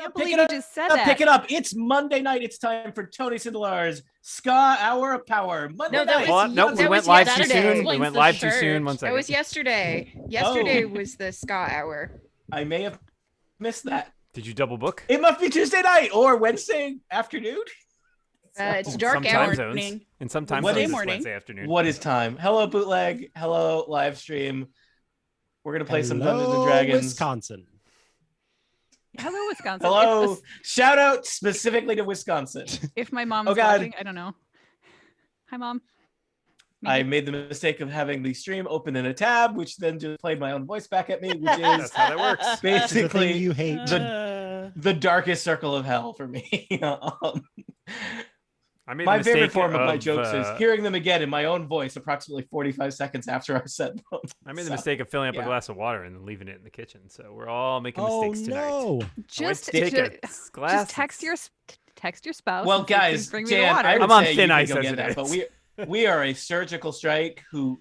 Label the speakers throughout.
Speaker 1: can't believe you just said that.
Speaker 2: Pick it up. It's Monday night. It's time for Tony Sindelar's Ska Hour of Power. Monday night.
Speaker 3: Nope, we went live too soon. We went live too soon. 1 second.
Speaker 4: That was yesterday. Yesterday was the Ska Hour.
Speaker 2: I may have missed that.
Speaker 3: Did you double book?
Speaker 2: It must be Tuesday night or Wednesday afternoon.
Speaker 4: It's dark hour morning.
Speaker 3: And sometimes it's Wednesday afternoon.
Speaker 2: What is time? Hello, Bootleg. Hello, live stream. We're going to play some Dungeons and Dragons.
Speaker 1: Wisconsin.
Speaker 4: Hello, Wisconsin.
Speaker 2: Hello. Shout out specifically to Wisconsin.
Speaker 4: If my mom's watching, I don't know. Hi, Mom.
Speaker 2: Maybe. I made the mistake of having the stream open in a tab, which then just played my own voice back at me, which is
Speaker 3: that's how that works.
Speaker 2: Basically,
Speaker 1: you hate
Speaker 2: the darkest circle of hell for me.
Speaker 3: My
Speaker 2: favorite form of my jokes is hearing them again in my own voice approximately 45 seconds after I said them.
Speaker 3: I made the mistake of filling up a glass of water and then leaving it in the kitchen. So we're all making mistakes tonight.
Speaker 4: Just text your spouse.
Speaker 2: Well, guys,
Speaker 4: bring me
Speaker 2: Dan,
Speaker 4: water.
Speaker 2: I'm
Speaker 3: on thin ice as it is.
Speaker 2: But we are a surgical strike. We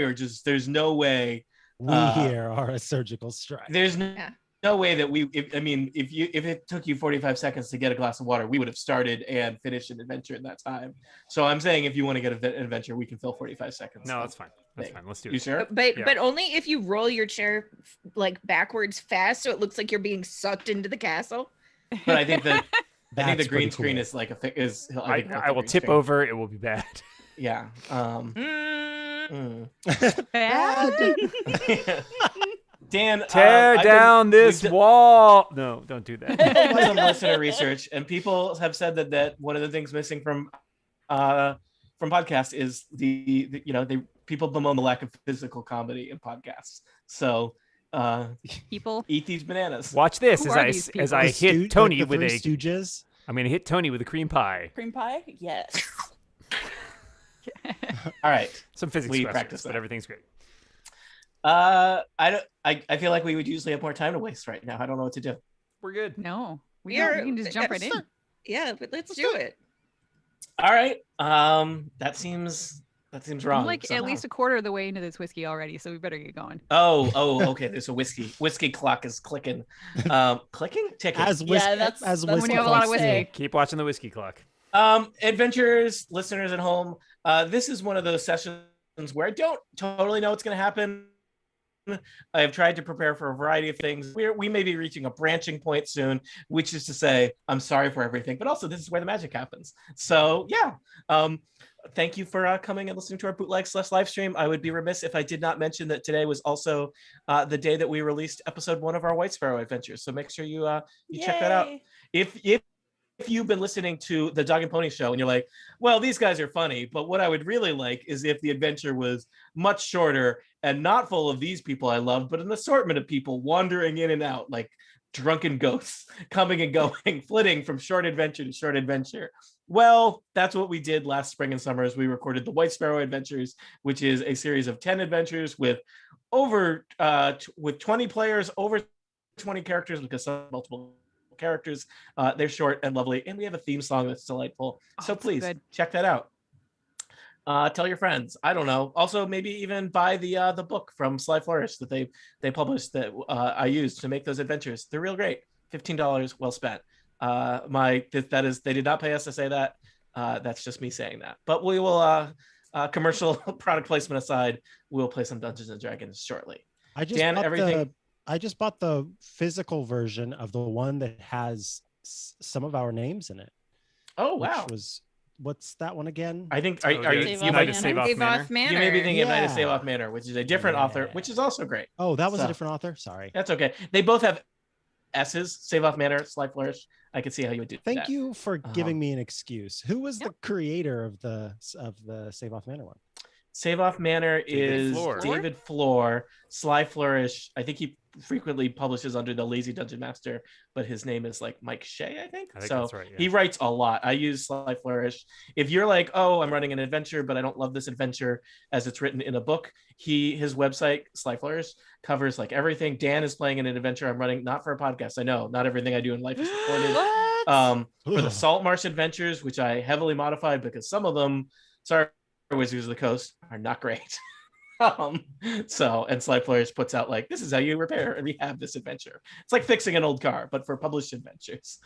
Speaker 2: are just. There's no way.
Speaker 1: We here are a surgical strike.
Speaker 2: There's no way that if it took you 45 seconds to get a glass of water, we would have started and finished an adventure in that time. So I'm saying if you want to get an adventure, we can fill 45 seconds.
Speaker 3: No, that's fine. That's fine. Let's do it.
Speaker 2: You sure?
Speaker 4: But only if you roll your chair like backwards fast, so it looks like you're being sucked into the castle.
Speaker 2: But I think the green screen is like
Speaker 3: I will tip over. It will be bad.
Speaker 2: Yeah.
Speaker 4: Bad.
Speaker 2: Dan,
Speaker 3: tear down this wall. No, don't do that.
Speaker 2: People some listener research, and people have said that one of the things missing from podcasts is the people bemoan the lack of physical comedy in podcasts. So
Speaker 4: people
Speaker 2: eat these bananas.
Speaker 3: Watch this as I hit Tony with a
Speaker 1: Stooges.
Speaker 3: I'm going to hit Tony with a cream pie.
Speaker 5: Cream pie? Yes.
Speaker 2: All right.
Speaker 3: Some physics
Speaker 2: we
Speaker 3: questions,
Speaker 2: practice
Speaker 3: but everything's great.
Speaker 2: I feel like we would usually have more time to waste right now. I don't know what to do.
Speaker 3: We're good.
Speaker 4: No, we can just jump right in.
Speaker 5: Yeah, but let's do it.
Speaker 2: All right. That seems wrong.
Speaker 4: I'm like at least a quarter of the way into this whiskey already, so we better get going.
Speaker 2: Oh, okay. There's a whiskey clock is clicking. Ticking?
Speaker 1: As whiskey
Speaker 4: when you have a lot of whiskey.
Speaker 3: Keep watching the whiskey clock.
Speaker 2: Adventurers, listeners at home, this is one of those sessions where I don't totally know what's going to happen. I have tried to prepare for a variety of things. We may be reaching a branching point soon, which is to say, I'm sorry for everything, but also this is where the magic happens. So yeah, thank you for coming and listening to our bootleg/live stream. I would be remiss if I did not mention that today was also the day that we released episode 1 of our White Sparrow adventures. So make sure you check that out. If you've been listening to the Dog and Pony show and you're like, well, these guys are funny, but what I would really like is if the adventure was much shorter and not full of these people I love, but an assortment of people wandering in and out like drunken ghosts, coming and going, flitting from short adventure to short adventure. Well, that's what we did last spring and summer as we recorded the White Sparrow Adventures, which is a series of 10 adventures with 20 players, over 20 characters, because some multiple characters. They're short and lovely, and we have a theme song that's delightful. So please check that out. Tell your friends. I don't know. Also, maybe even buy the book from Sly Flourish that they published that I used to make those adventures. They're real great. $15 well spent. They did not pay us to say that. That's just me saying that. But we will commercial product placement aside, we'll play some Dungeons and Dragons shortly.
Speaker 1: I just bought the physical version of the one that has some of our names in it.
Speaker 2: Oh, wow.
Speaker 1: What's that one again?
Speaker 2: I think, are you
Speaker 3: United Save Off Manor?
Speaker 2: You may be thinking of United Save Off Manor, which is a different author, which is also great.
Speaker 1: Oh, that was a different author? Sorry.
Speaker 2: That's okay. They both have S's, Save Off Manor, Sly Flourish. I could see how you would do that.
Speaker 1: Thank you for giving me an excuse. Who was the creator of the Save Off Manor one?
Speaker 2: Save Off Manor is David Floor. Sly Flourish, I think he frequently publishes under the Lazy Dungeon Master, but his name is like Mike Shea, I think so that's right, yeah. He writes a lot. I use Sly Flourish. If you're like, oh, I'm running an adventure, but I don't love this adventure as it's written in a book, his website, Sly Flourish, covers like everything. Dan is playing in an adventure I'm running, not for a podcast. I know not everything I do in life is recorded. For the Salt Marsh Adventures, which I heavily modified because some of them, sorry, Wizards of the Coast, are not great. And Sly Flourish puts out like, this is how you repair and rehab this adventure. It's like fixing an old car, but for published adventures.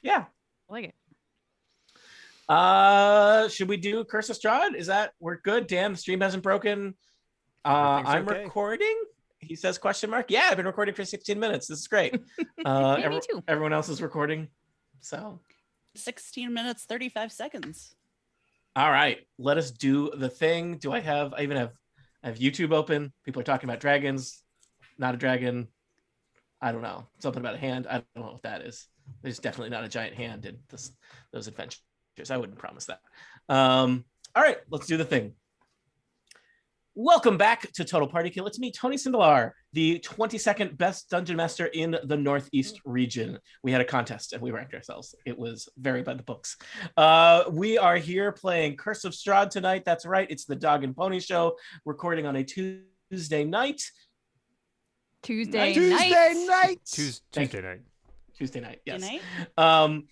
Speaker 2: Yeah.
Speaker 6: I like it.
Speaker 2: Should we do Curse of Strahd? We're good? Dan, the stream hasn't broken. I'm
Speaker 3: okay.
Speaker 2: recording. He says question mark. Yeah, I've been recording for 16 minutes. This is great.
Speaker 6: Me too.
Speaker 2: Everyone else is recording. So
Speaker 5: 16 minutes, 35 seconds.
Speaker 2: all right, let us do the thing. I have YouTube open. People are talking about dragons. Not a dragon. I don't know. Something about a hand. I don't know what that is. There's definitely not a giant hand in those adventures. I wouldn't promise that. All right, let's do the thing. Welcome back to Total Party Kill. It's me, Tony Sindelar, the 22nd best dungeon master in the Northeast region. We had a contest and we ranked ourselves. It was very by the books. We are here playing Curse of Strahd tonight. That's right. It's the Dog and Pony Show, recording on a Tuesday night.
Speaker 6: Tuesday night.
Speaker 2: Tuesday night, yes.
Speaker 5: Good night.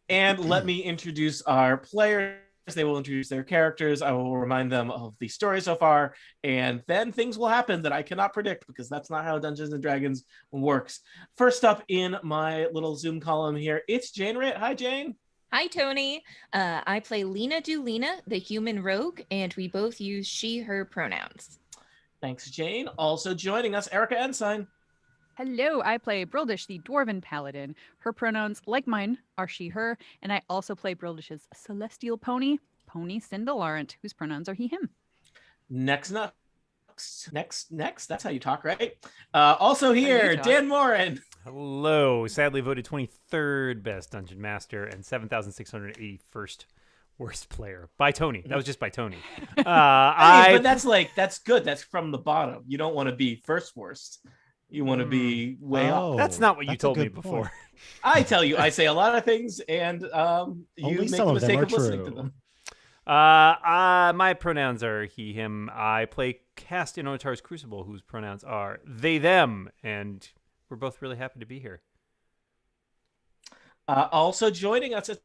Speaker 2: And let me introduce our players. They will introduce their characters. I will remind them of the story so far, and then things will happen that I cannot predict because that's not how Dungeons and Dragons works. First up in my little Zoom column here, it's Jane Ritt. Hi, Jane.
Speaker 4: Hi, Tony. I play Lena Dulina, the human rogue, and we both use she, her pronouns.
Speaker 2: Thanks, Jane. Also joining us, Erica Ensign.
Speaker 6: Hello, I play Brildish, the Dwarven Paladin. Her pronouns, like mine, are she, her, and I also play Brildish's celestial pony, Pony Cindelarant, whose pronouns are he, him.
Speaker 2: Next. That's how you talk, right? Also here, Dan Morin.
Speaker 3: Hello. Sadly voted 23rd best dungeon master and 7,681st worst player by Tony. That was just by Tony.
Speaker 2: But that's good. That's from the bottom. You don't want to be first worst. You want to be way up.
Speaker 3: That's not what you told me before.
Speaker 2: I tell you, I say a lot of things, and you make the mistake of listening to them.
Speaker 3: My pronouns are he, him. I play Cast in Onotar's Crucible, whose pronouns are they, them, and we're both really happy to be here.
Speaker 2: Also joining us, it's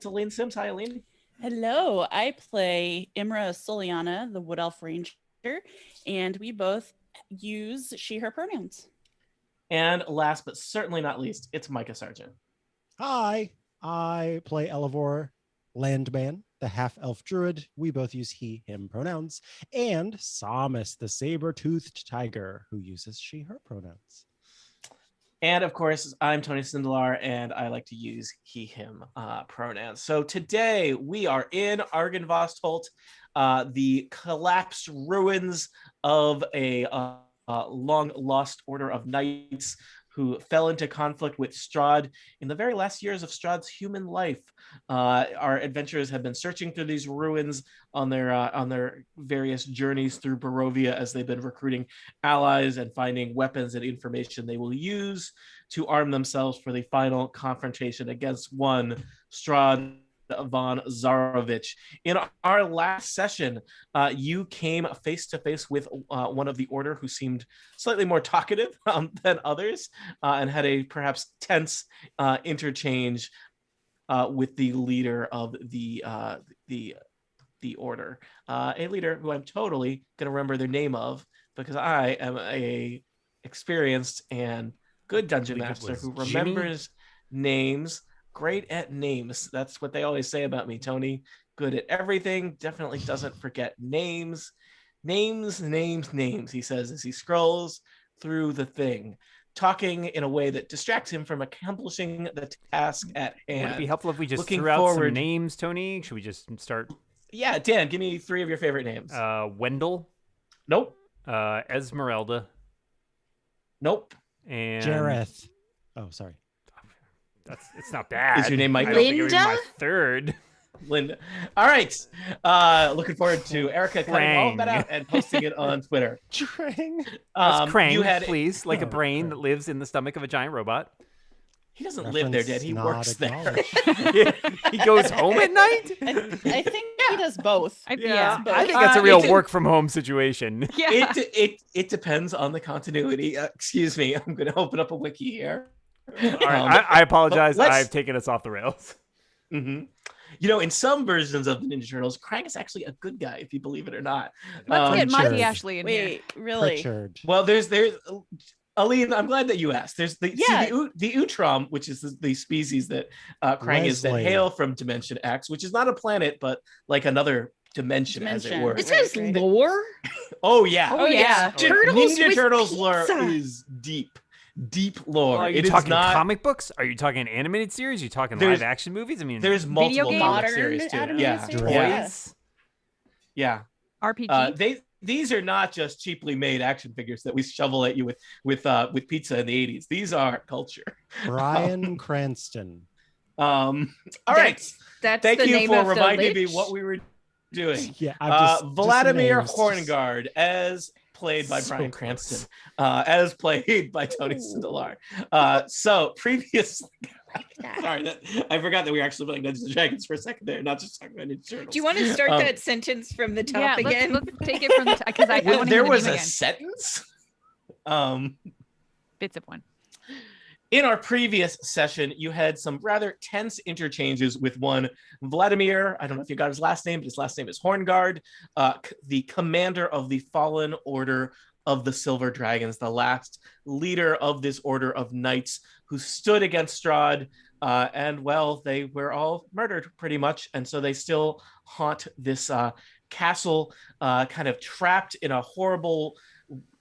Speaker 2: Aline Sims. Hi, Aline.
Speaker 5: Hello, I play Imra Soliana, the Wood Elf Ranger, and we both use she, her pronouns.
Speaker 2: And last but certainly not least, it's Micah Sargent.
Speaker 1: Hi, I play Elevor Landman, the half-elf druid. We both use he, him pronouns. And Samus, the saber-toothed tiger, who uses she, her pronouns.
Speaker 2: And of course, I'm Tony Sindelar, and I like to use he, him pronouns. So today we are in Argynvostholt, the collapsed ruins of a long lost order of knights who fell into conflict with Strahd in the very last years of Strahd's human life. Our adventurers have been searching through these ruins on their various journeys through Barovia as they've been recruiting allies and finding weapons and information they will use to arm themselves for the final confrontation against one Strahd von Zarovich. In our last session, you came face to face with one of the Order who seemed slightly more talkative than others, and had a perhaps tense interchange with the leader of the Order, a leader who I'm totally gonna remember the name of because I am a experienced and good dungeon master who remembers names. Great at names. That's what they always say about me, Tony. Good at everything. Definitely doesn't forget names. Names, he says as he scrolls through the thing, talking in a way that distracts him from accomplishing the task at hand.
Speaker 3: Would it be helpful if we just threw out some names, Tony? Should we just start?
Speaker 2: Yeah, Dan, give me 3 of your favorite names.
Speaker 3: Wendell.
Speaker 2: Nope.
Speaker 3: Esmeralda.
Speaker 2: Nope.
Speaker 3: And
Speaker 1: Jareth. Oh, sorry.
Speaker 3: It's not bad.
Speaker 2: Is your name Mike?
Speaker 4: Linda?
Speaker 3: My third.
Speaker 2: Linda. All right. Looking forward to Erica cutting all of that out and posting it on Twitter.
Speaker 1: Krang.
Speaker 3: Krang,
Speaker 2: you had
Speaker 3: please, like a brain that lives in the stomach of a giant robot.
Speaker 2: He doesn't live there, Dad. He works there.
Speaker 3: He goes home at night?
Speaker 5: I think he does both.
Speaker 3: I think that's a real work from home situation.
Speaker 6: Yeah.
Speaker 2: It depends on the continuity. Excuse me. I'm going to open up a wiki here.
Speaker 3: All right. I apologize. I've taken us off the rails.
Speaker 2: Mm-hmm. in some versions of the Ninja Turtles, Krang is actually a good guy, if you believe it or not.
Speaker 6: Let's get Marky
Speaker 1: Pritchard.
Speaker 6: Ashley in here.
Speaker 5: Wait, really?
Speaker 1: Pritchard.
Speaker 2: Well, there's Aline, I'm glad that you asked. There's the Utrom, which is the species that Krang is, that
Speaker 1: Leslie.
Speaker 2: hail from Dimension X, which is not a planet, but like another dimension, as it were.
Speaker 5: Dimension.
Speaker 4: This has lore.
Speaker 2: Oh yeah.
Speaker 5: Oh, yeah.
Speaker 4: Turtles
Speaker 2: Ninja
Speaker 4: with
Speaker 2: Turtles lore
Speaker 4: pizza.
Speaker 2: is deep lore.
Speaker 3: Are you
Speaker 2: It is
Speaker 3: talking
Speaker 2: not.
Speaker 3: comic books? Are you talking animated series? Are you talking
Speaker 2: There's-
Speaker 3: live action movies? I mean,
Speaker 2: There's multiple
Speaker 6: games?
Speaker 2: comic
Speaker 5: Modern
Speaker 2: series too.
Speaker 5: animated
Speaker 2: Yeah,
Speaker 5: series?
Speaker 1: Yeah.
Speaker 2: yeah.
Speaker 6: RPG.
Speaker 2: These are not just cheaply made action figures that we shovel at you with pizza in the 80s. These are culture.
Speaker 1: Brian Cranston.
Speaker 2: All right.
Speaker 4: That's
Speaker 2: Thank
Speaker 4: the
Speaker 2: you
Speaker 4: name
Speaker 2: for
Speaker 4: of the
Speaker 2: reminding me
Speaker 4: lich?
Speaker 2: what we were doing.
Speaker 1: Yeah, just
Speaker 2: Vladimir
Speaker 1: names.
Speaker 2: Horngard, as played by
Speaker 1: So
Speaker 2: Brian
Speaker 1: close.
Speaker 2: Cranston, as played by Tony Sindelar. So previous. Sorry, I forgot that we were actually playing Dungeons and Dragons for a second there, not just talking about Ninja Turtles.
Speaker 4: Do you want to start that sentence from the top
Speaker 6: Yeah,
Speaker 4: again?
Speaker 6: let's take it from the because I
Speaker 2: Well,
Speaker 6: want to
Speaker 2: there
Speaker 6: hear the
Speaker 2: was
Speaker 6: name
Speaker 2: a
Speaker 6: again.
Speaker 2: sentence.
Speaker 6: Bits of one.
Speaker 2: In our previous session, you had some rather tense interchanges with one Vladimir. I don't know if you got his last name, but his last name is Horngard, the commander of the Fallen Order of the Silver Dragons, the last leader of this order of knights who stood against Strahd. And well, they were all murdered pretty much. And so they still haunt this castle, kind of trapped in a horrible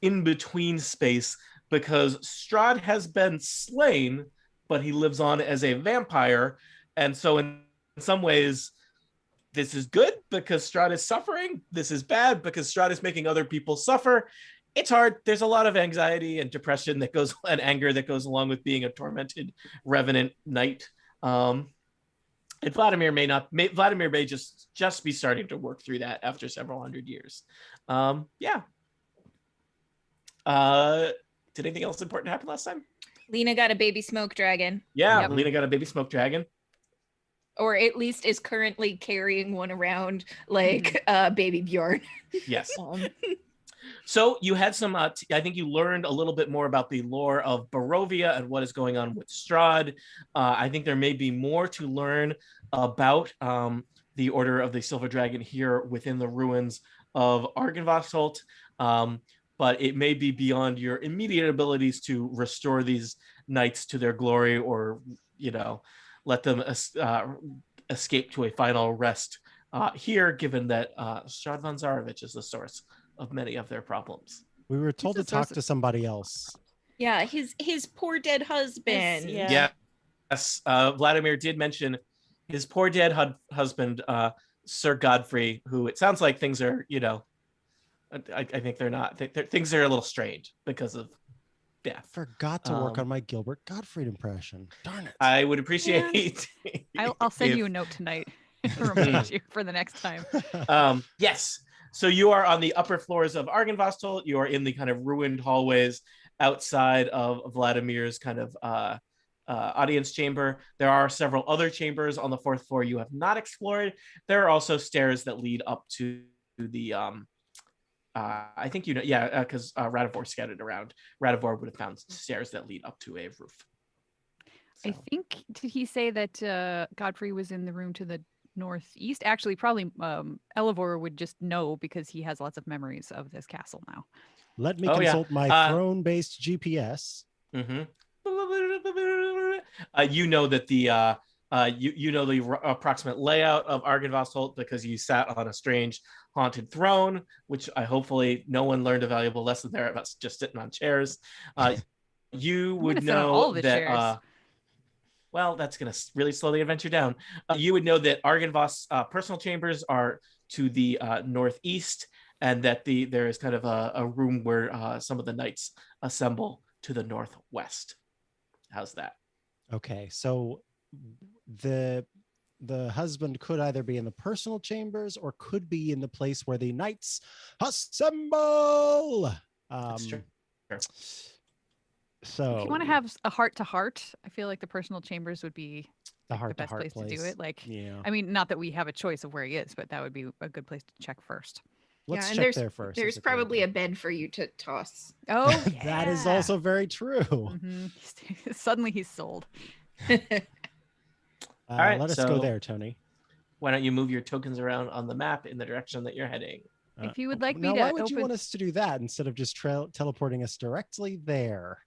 Speaker 2: in-between space, because Strahd has been slain, but he lives on as a vampire. And so in some ways, this is good because Strahd is suffering. This is bad because Strahd is making other people suffer. It's hard. There's a lot of anxiety and depression and anger that goes along with being a tormented revenant knight. And Vladimir may just be starting to work through that after several hundred years. Yeah. Did anything else important happen last time?
Speaker 4: Lena got a baby smoke dragon,
Speaker 2: Yeah,
Speaker 6: Yep.
Speaker 2: Lena got a baby smoke dragon.
Speaker 4: or at least is currently carrying one around like baby Bjorn.
Speaker 2: Yes.
Speaker 4: Um,
Speaker 2: So you had some, I think you learned a little bit more about the lore of Barovia and what is going on with Strahd. I think there may be more to learn about the Order of the Silver Dragon here within the ruins of Argynvostholt. But it may be beyond your immediate abilities to restore these knights to their glory, or, let them escape to a final rest here, given that Strahd von Zarovich is the source of many of their problems.
Speaker 1: We were told to
Speaker 6: He's a
Speaker 1: talk
Speaker 6: source-
Speaker 1: to somebody else.
Speaker 4: yeah, his poor dead husband.
Speaker 5: Yeah.
Speaker 2: Yes, Vladimir did mention his poor dead husband, Sir Godfrey, who it sounds like things are, I think they're not. Things are a little strained because of death.
Speaker 1: Forgot to work
Speaker 2: Um,
Speaker 1: on my Gilbert Gottfried impression. Darn it.
Speaker 2: I would appreciate.
Speaker 6: I'll send
Speaker 2: if-
Speaker 6: you a note tonight. Remind you for the next time.
Speaker 2: Yes. So you are on the upper floors of Argynvostholt. You are in the kind of ruined hallways outside of Vladimir's kind of audience chamber. There are several other chambers on the fourth floor you have not explored. There are also stairs that lead up to the I think because Radivor scattered around. Radivor would have found stairs that lead up to a roof.
Speaker 6: I
Speaker 2: So,
Speaker 6: think, did he say that Godfrey was in the room to the northeast? Actually, probably Elevor would just know because he has lots of memories of this castle now.
Speaker 1: Let me
Speaker 2: Oh, yeah.
Speaker 1: consult my throne-based GPS.
Speaker 2: mhm. You know that the you know the approximate layout of Argynvostholt because you sat on a strange haunted throne, which hopefully no one learned a valuable lesson there about just sitting on chairs. You would
Speaker 6: gonna sit on all
Speaker 2: know
Speaker 6: the
Speaker 2: that.
Speaker 6: chairs.
Speaker 2: Well, that's going to really slow the adventure down. You would know that Argynvost's personal chambers are to the northeast, and that there is kind of a room where some of the knights assemble to the northwest. How's that?
Speaker 1: Okay, so the husband could either be in the personal chambers or could be in the place where the knights assemble.
Speaker 2: That's true.
Speaker 1: So
Speaker 6: If you want to have a heart-to-heart, I feel like the personal chambers would be
Speaker 1: the
Speaker 6: the
Speaker 1: heart to
Speaker 6: best
Speaker 1: heart
Speaker 6: place to do it. Like,
Speaker 1: yeah,
Speaker 6: I mean, not that we have a choice of where he is, but that would be a good place to check first.
Speaker 1: let's
Speaker 4: and
Speaker 1: check there first.
Speaker 4: There's
Speaker 1: is a good
Speaker 4: probably a
Speaker 1: idea.
Speaker 4: bed for you to toss.
Speaker 6: Oh,
Speaker 1: That is
Speaker 6: yeah.
Speaker 1: also very true.
Speaker 6: Mhm. Suddenly he's sold.
Speaker 2: right,
Speaker 1: Let us
Speaker 2: so-
Speaker 1: go there, Tony.
Speaker 2: Why don't you move your tokens around on the map in the direction that you're heading?
Speaker 6: If you would like me
Speaker 1: now,
Speaker 6: to
Speaker 1: why would you
Speaker 6: open-
Speaker 1: want us to do that instead of just teleporting us directly there?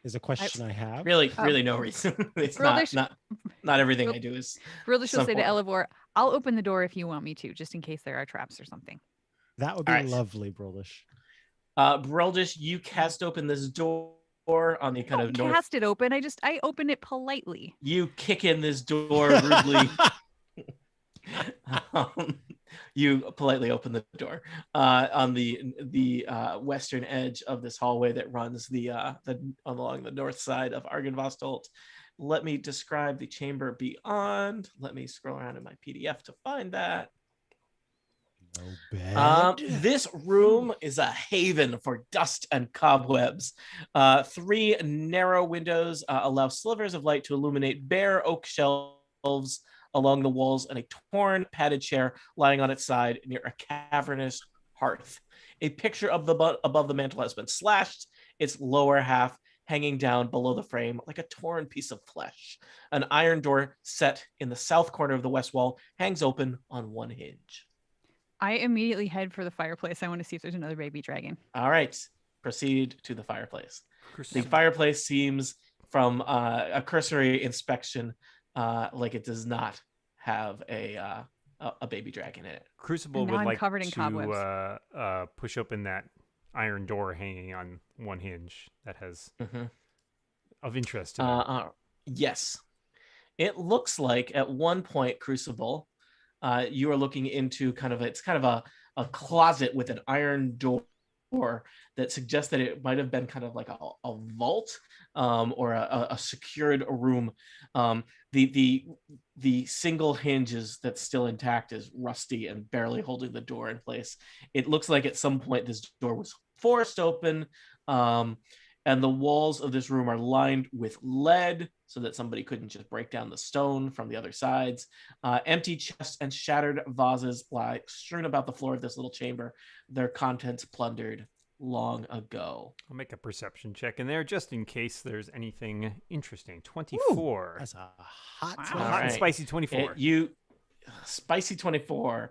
Speaker 1: Is a question I have.
Speaker 2: Really no reason. It's not everything I do is
Speaker 6: Brildish will say to
Speaker 2: simple.
Speaker 6: Elevor, I'll open the door if you want me to, just in case there are traps or something.
Speaker 1: That would be
Speaker 2: All right.
Speaker 1: lovely, Broldish.
Speaker 2: Broldish, you cast open this door on the kind of north.
Speaker 6: Cast it open. I open it politely.
Speaker 2: You kick in this door rudely. You politely open the door on the western edge of this hallway that runs along the north side of Argynvostolt. Let me describe the chamber beyond. Let me scroll around in my PDF to find that.
Speaker 1: No bed.
Speaker 2: This room is a haven for dust and cobwebs. 3 narrow windows allow slivers of light to illuminate bare oak shelves along the walls and a torn padded chair lying on its side near a cavernous hearth. A picture of above the mantle has been slashed, its lower half hanging down below the frame like a torn piece of flesh. An iron door set in the south corner of the west wall hangs open on one hinge.
Speaker 6: I immediately head for the fireplace. I want to see if there's another baby dragon.
Speaker 2: All right, proceed to the fireplace. The fireplace seems, from a cursory inspection, like it does not have a baby dragon in it.
Speaker 3: Crucible
Speaker 6: And now
Speaker 3: would
Speaker 6: I'm
Speaker 3: like
Speaker 6: covered in
Speaker 3: to
Speaker 6: cobwebs.
Speaker 3: push open that iron door hanging on one hinge that has of interest to them.
Speaker 2: Yes. It looks like at one point, Crucible, you are looking into kind of a closet with an iron door that suggests that it might have been kind of like a vault or a secured room. The single hinge that's still intact is rusty and barely holding the door in place. It looks like at some point this door was forced open, and the walls of this room are lined with lead so that somebody couldn't just break down the stone from the other sides. Empty chests and shattered vases lie strewn about the floor of this little chamber, their contents plundered long ago.
Speaker 3: I'll make a perception check in there just in case there's anything interesting. 24.
Speaker 1: That's a hot,
Speaker 3: Wow.
Speaker 1: spot.
Speaker 3: Hot and spicy 24.
Speaker 2: Spicy 24.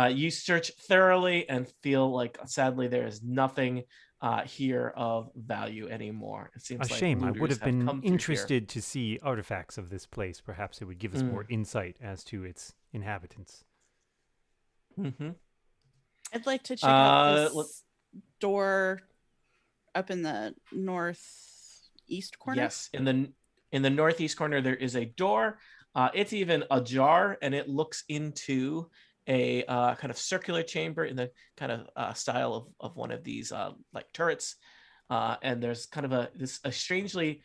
Speaker 2: You search thoroughly and feel like, sadly, there is nothing here of value anymore. It seems
Speaker 3: a
Speaker 2: like
Speaker 3: shame. I
Speaker 2: looters
Speaker 3: would have been
Speaker 2: come through
Speaker 3: interested to see artifacts of this place. Perhaps it would give us more insight as to its inhabitants.
Speaker 2: here. Mm-hmm.
Speaker 5: I'd like to check out this door up in the northeast corner.
Speaker 2: Yes, in the northeast corner there is a door. It's even ajar, and it looks into a kind of circular chamber in the kind of style of one of these like turrets. And there's kind of a strangely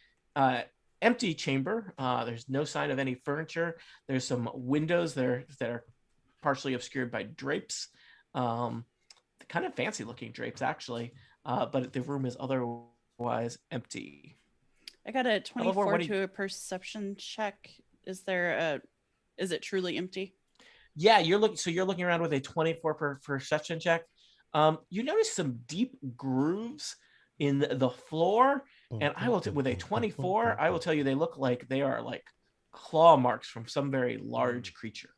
Speaker 2: empty chamber. There's no sign of any furniture. There's some windows there that are partially obscured by drapes. Kind of fancy looking drapes actually, but the room is otherwise empty.
Speaker 5: I got a 24
Speaker 2: Elevor,
Speaker 5: to a perception check. Is it truly empty?
Speaker 2: Yeah, you're looking around with a 24 perception check. You notice some deep grooves in the floor, and I will with a 24, I will tell you they look like they are like claw marks from some very large creature.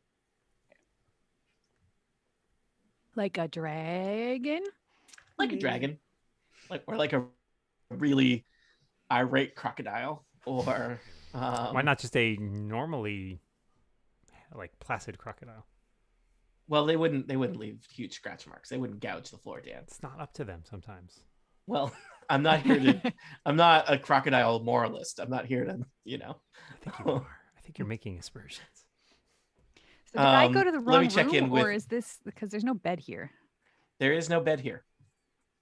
Speaker 6: Like a dragon?
Speaker 2: Like a dragon. Like a really irate crocodile, or
Speaker 3: Why not just a normally like placid crocodile?
Speaker 2: Well, they wouldn't leave huge scratch marks. They wouldn't gouge the floor, Dan.
Speaker 3: It's not up to them sometimes.
Speaker 2: Well, I'm not here to I'm not a crocodile moralist. I'm not here to,
Speaker 3: I think you are. I think you're making aspersions.
Speaker 6: So did I go to the
Speaker 2: let me
Speaker 6: wrong
Speaker 2: check in
Speaker 6: room,
Speaker 2: with-
Speaker 6: or is this because there's no bed here?
Speaker 2: There is no bed here.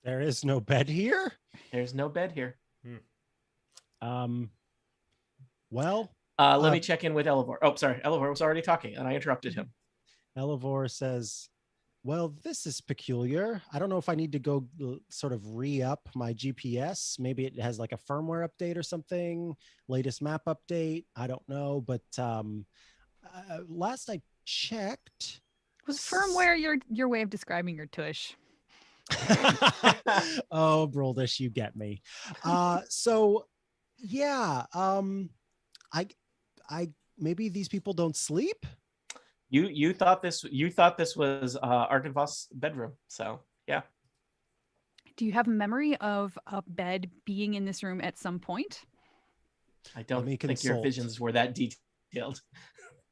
Speaker 1: There is no bed here.
Speaker 2: There's no bed here.
Speaker 1: Well,
Speaker 2: Let me check in with Elevor. Oh, sorry. Elevor was already talking and I interrupted him.
Speaker 1: Elevor says, well, this is peculiar. I don't know if I need to go sort of re-up my GPS. Maybe it has like a firmware update or something, latest map update. I don't know. But last I checked.
Speaker 6: Was firmware your way of describing your tush?
Speaker 1: Oh, Broldish, you get me. So yeah, I maybe these people don't sleep.
Speaker 2: You thought this was Arkenvoss's bedroom. So yeah.
Speaker 6: Do you have a memory of a bed being in this room at some point?
Speaker 2: I don't
Speaker 1: me
Speaker 2: think your
Speaker 1: consult.
Speaker 2: visions were that detailed.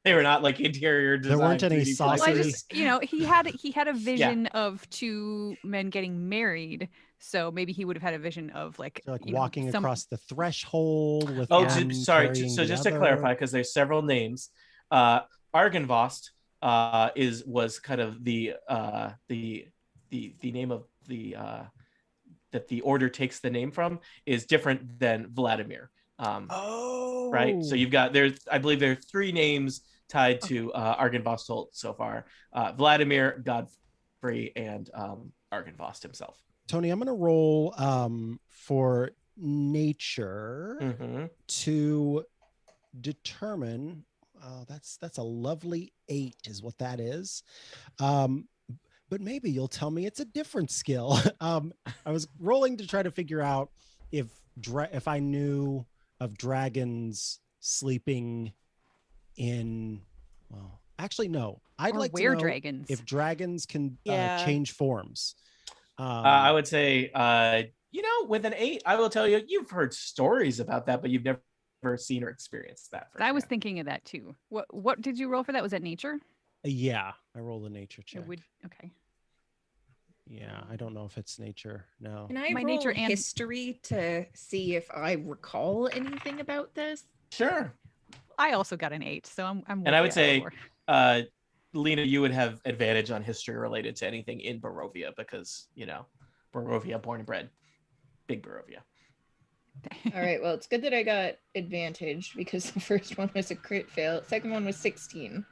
Speaker 2: They were not like interior design.
Speaker 1: There weren't any
Speaker 2: 3D
Speaker 6: Well, I
Speaker 1: saucers.
Speaker 6: just, he had a vision of two men getting married, so maybe he would have had a vision of like,
Speaker 1: So, like walking across the threshold with
Speaker 2: Oh,
Speaker 1: one
Speaker 2: sorry.
Speaker 1: carrying
Speaker 2: So
Speaker 1: the
Speaker 2: just
Speaker 1: other.
Speaker 2: to clarify, because there's several names, Argenvost was kind of the name of the that the order takes the name from is different than Vladimir. Right. So you've got I believe there are 3 names tied to Argenvost Holt so far: Vladimir, Godfrey, and Argenvost himself.
Speaker 1: Tony, I'm going to roll for nature to determine. That's a lovely 8 is what that is. But maybe you'll tell me it's a different skill. I was rolling to try to figure out if I knew of dragons sleeping in. Well, actually, no. I'd like to know
Speaker 6: dragons.
Speaker 1: if dragons can change forms.
Speaker 2: I would say, with an 8, I will tell you, you've heard stories about that, but you've never seen or experienced that.
Speaker 6: I was thinking of that too. What did you roll for that? Was that nature?
Speaker 1: Yeah, I rolled a nature check.
Speaker 6: Okay.
Speaker 1: Yeah, I don't know if it's nature. No.
Speaker 4: Can I roll history to see if I recall anything about this?
Speaker 2: Sure.
Speaker 6: I also got an 8, so I'm.
Speaker 2: And I would say, Lena, you would have advantage on history related to anything in Barovia because Barovia, born and bred, big Barovia.
Speaker 4: All right. Well, it's good that I got advantage because the first one was a crit fail. Second one was 16.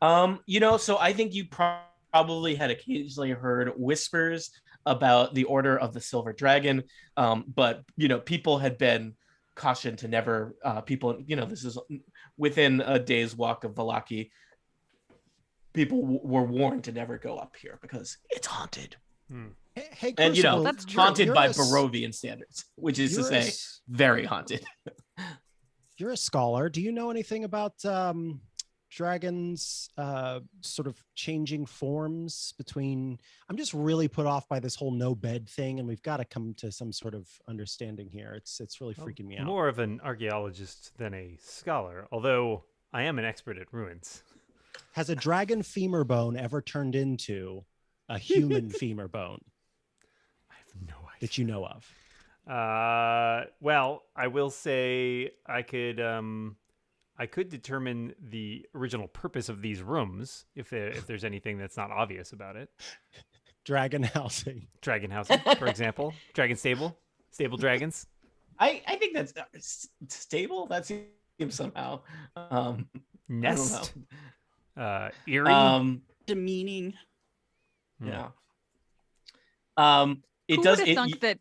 Speaker 2: So I think you probably had occasionally heard whispers about the Order of the Silver Dragon, but people had been cautioned to never. This is within a day's walk of Vallaki. People were warned to never go up here because it's haunted.
Speaker 1: Hey,
Speaker 2: and
Speaker 6: that's true.
Speaker 2: haunted by Barovian standards, which is to say, very haunted.
Speaker 1: You're a scholar. Do you know anything about dragons sort of changing forms between? I'm just really put off by this whole no bed thing, and we've got to come to some sort of understanding here. It's really freaking me out.
Speaker 3: More of an archaeologist than a scholar, although I am an expert at ruins.
Speaker 1: Has a dragon femur bone ever turned into a human femur bone?
Speaker 3: I have no idea.
Speaker 1: That you know of?
Speaker 3: Well, I will say I could determine the original purpose of these rooms if there's anything that's not obvious about it.
Speaker 1: Dragon housing,
Speaker 3: for example. Dragon stable dragons.
Speaker 2: I think that's stable. That seems somehow
Speaker 3: nest. Eerie,
Speaker 5: demeaning.
Speaker 2: Yeah.
Speaker 6: Who would have thunk that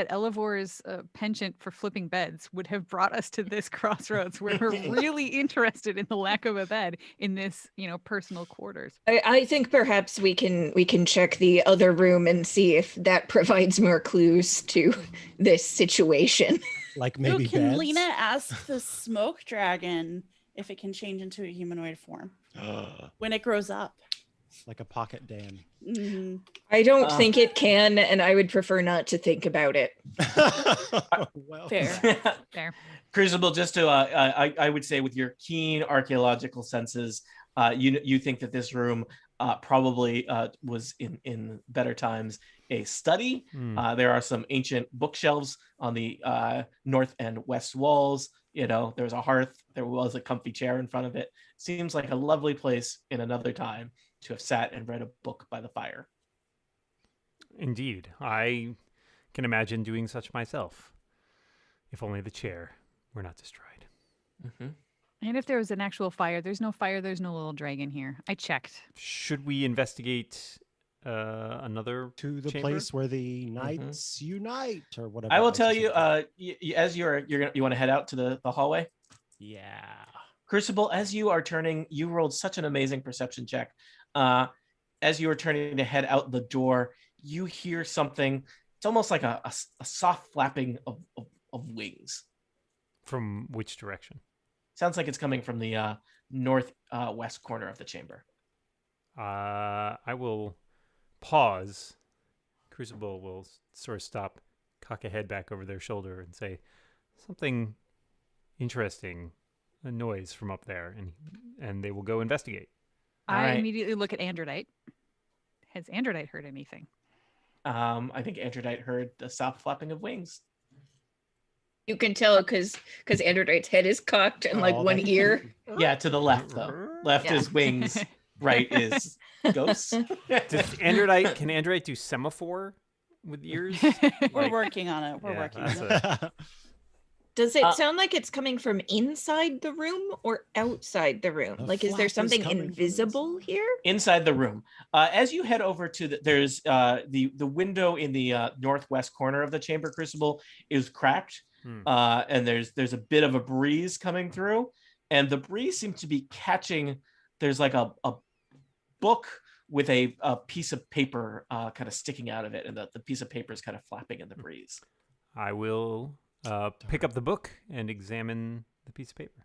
Speaker 6: Elevor's penchant for flipping beds would have brought us to this crossroads where we're really interested in the lack of a bed in this, personal quarters.
Speaker 4: I think perhaps we can check the other room and see if that provides more clues to this situation.
Speaker 1: Like maybe
Speaker 5: can
Speaker 1: beds?
Speaker 5: Lena ask the smoke dragon if it can change into a humanoid form when it grows up?
Speaker 1: Like a pocket Dan.
Speaker 5: Mm-hmm.
Speaker 4: I don't think it can, and I would prefer not to think about it.
Speaker 1: Well,
Speaker 6: Fair.
Speaker 2: Crucible, just to I would say with your keen archaeological senses, you think that this room probably was in better times a study. There are some ancient bookshelves on the north and west walls. There's a hearth. There was a comfy chair in front of it. Seems like a lovely place in another time to have sat and read a book by the fire.
Speaker 3: Indeed. I can imagine doing such myself. If only the chair were not destroyed.
Speaker 2: Mm-hmm.
Speaker 6: And if there was an actual fire, there's no fire, there's no little dragon here. I checked.
Speaker 3: Should we investigate another
Speaker 1: to the
Speaker 3: chamber?
Speaker 1: place where the knights unite or whatever?
Speaker 2: I will tell you, as you want to head out to the hallway?
Speaker 1: Yeah.
Speaker 2: Crucible, as you are turning, you rolled such an amazing perception check. As you are turning to head out the door, you hear something. It's almost like a soft flapping of wings.
Speaker 3: From which direction?
Speaker 2: Sounds like it's coming from the north west corner of the chamber.
Speaker 3: I will pause. Crucible will sort of stop, cock a head back over their shoulder, and say, "Something interesting, a noise from up there," and they will go investigate.
Speaker 6: I
Speaker 2: Alright.
Speaker 6: immediately look at Androdite. Has Androdite heard anything?
Speaker 2: I think Androdite heard the soft flapping of wings.
Speaker 4: You can tell because Androdite's head is cocked and like
Speaker 1: Oh,
Speaker 4: one
Speaker 1: that's
Speaker 4: ear.
Speaker 1: cute.
Speaker 2: Yeah, to the left though. Left
Speaker 4: Yeah.
Speaker 2: is wings, right is ghosts.
Speaker 3: Can Androdite do semaphore with ears?
Speaker 5: We're
Speaker 3: Like-
Speaker 5: working on it. We're
Speaker 3: Yeah,
Speaker 5: working on
Speaker 3: that's
Speaker 5: it.
Speaker 4: Does it
Speaker 2: Uh,
Speaker 4: sound like it's coming from inside the room or outside the room?
Speaker 1: The
Speaker 4: Like, is there
Speaker 1: flap is
Speaker 4: something
Speaker 1: coming from
Speaker 4: invisible
Speaker 1: inside.
Speaker 4: here?
Speaker 2: Inside the room. As you head over to there's the window in the northwest corner of the chamber crucible is cracked, and there's a bit of a breeze coming through, and the breeze seems to be catching. There's like a book with a piece of paper kind of sticking out of it, and the piece of paper is kind of flapping in the breeze.
Speaker 3: I will pick up the book and examine the piece of paper.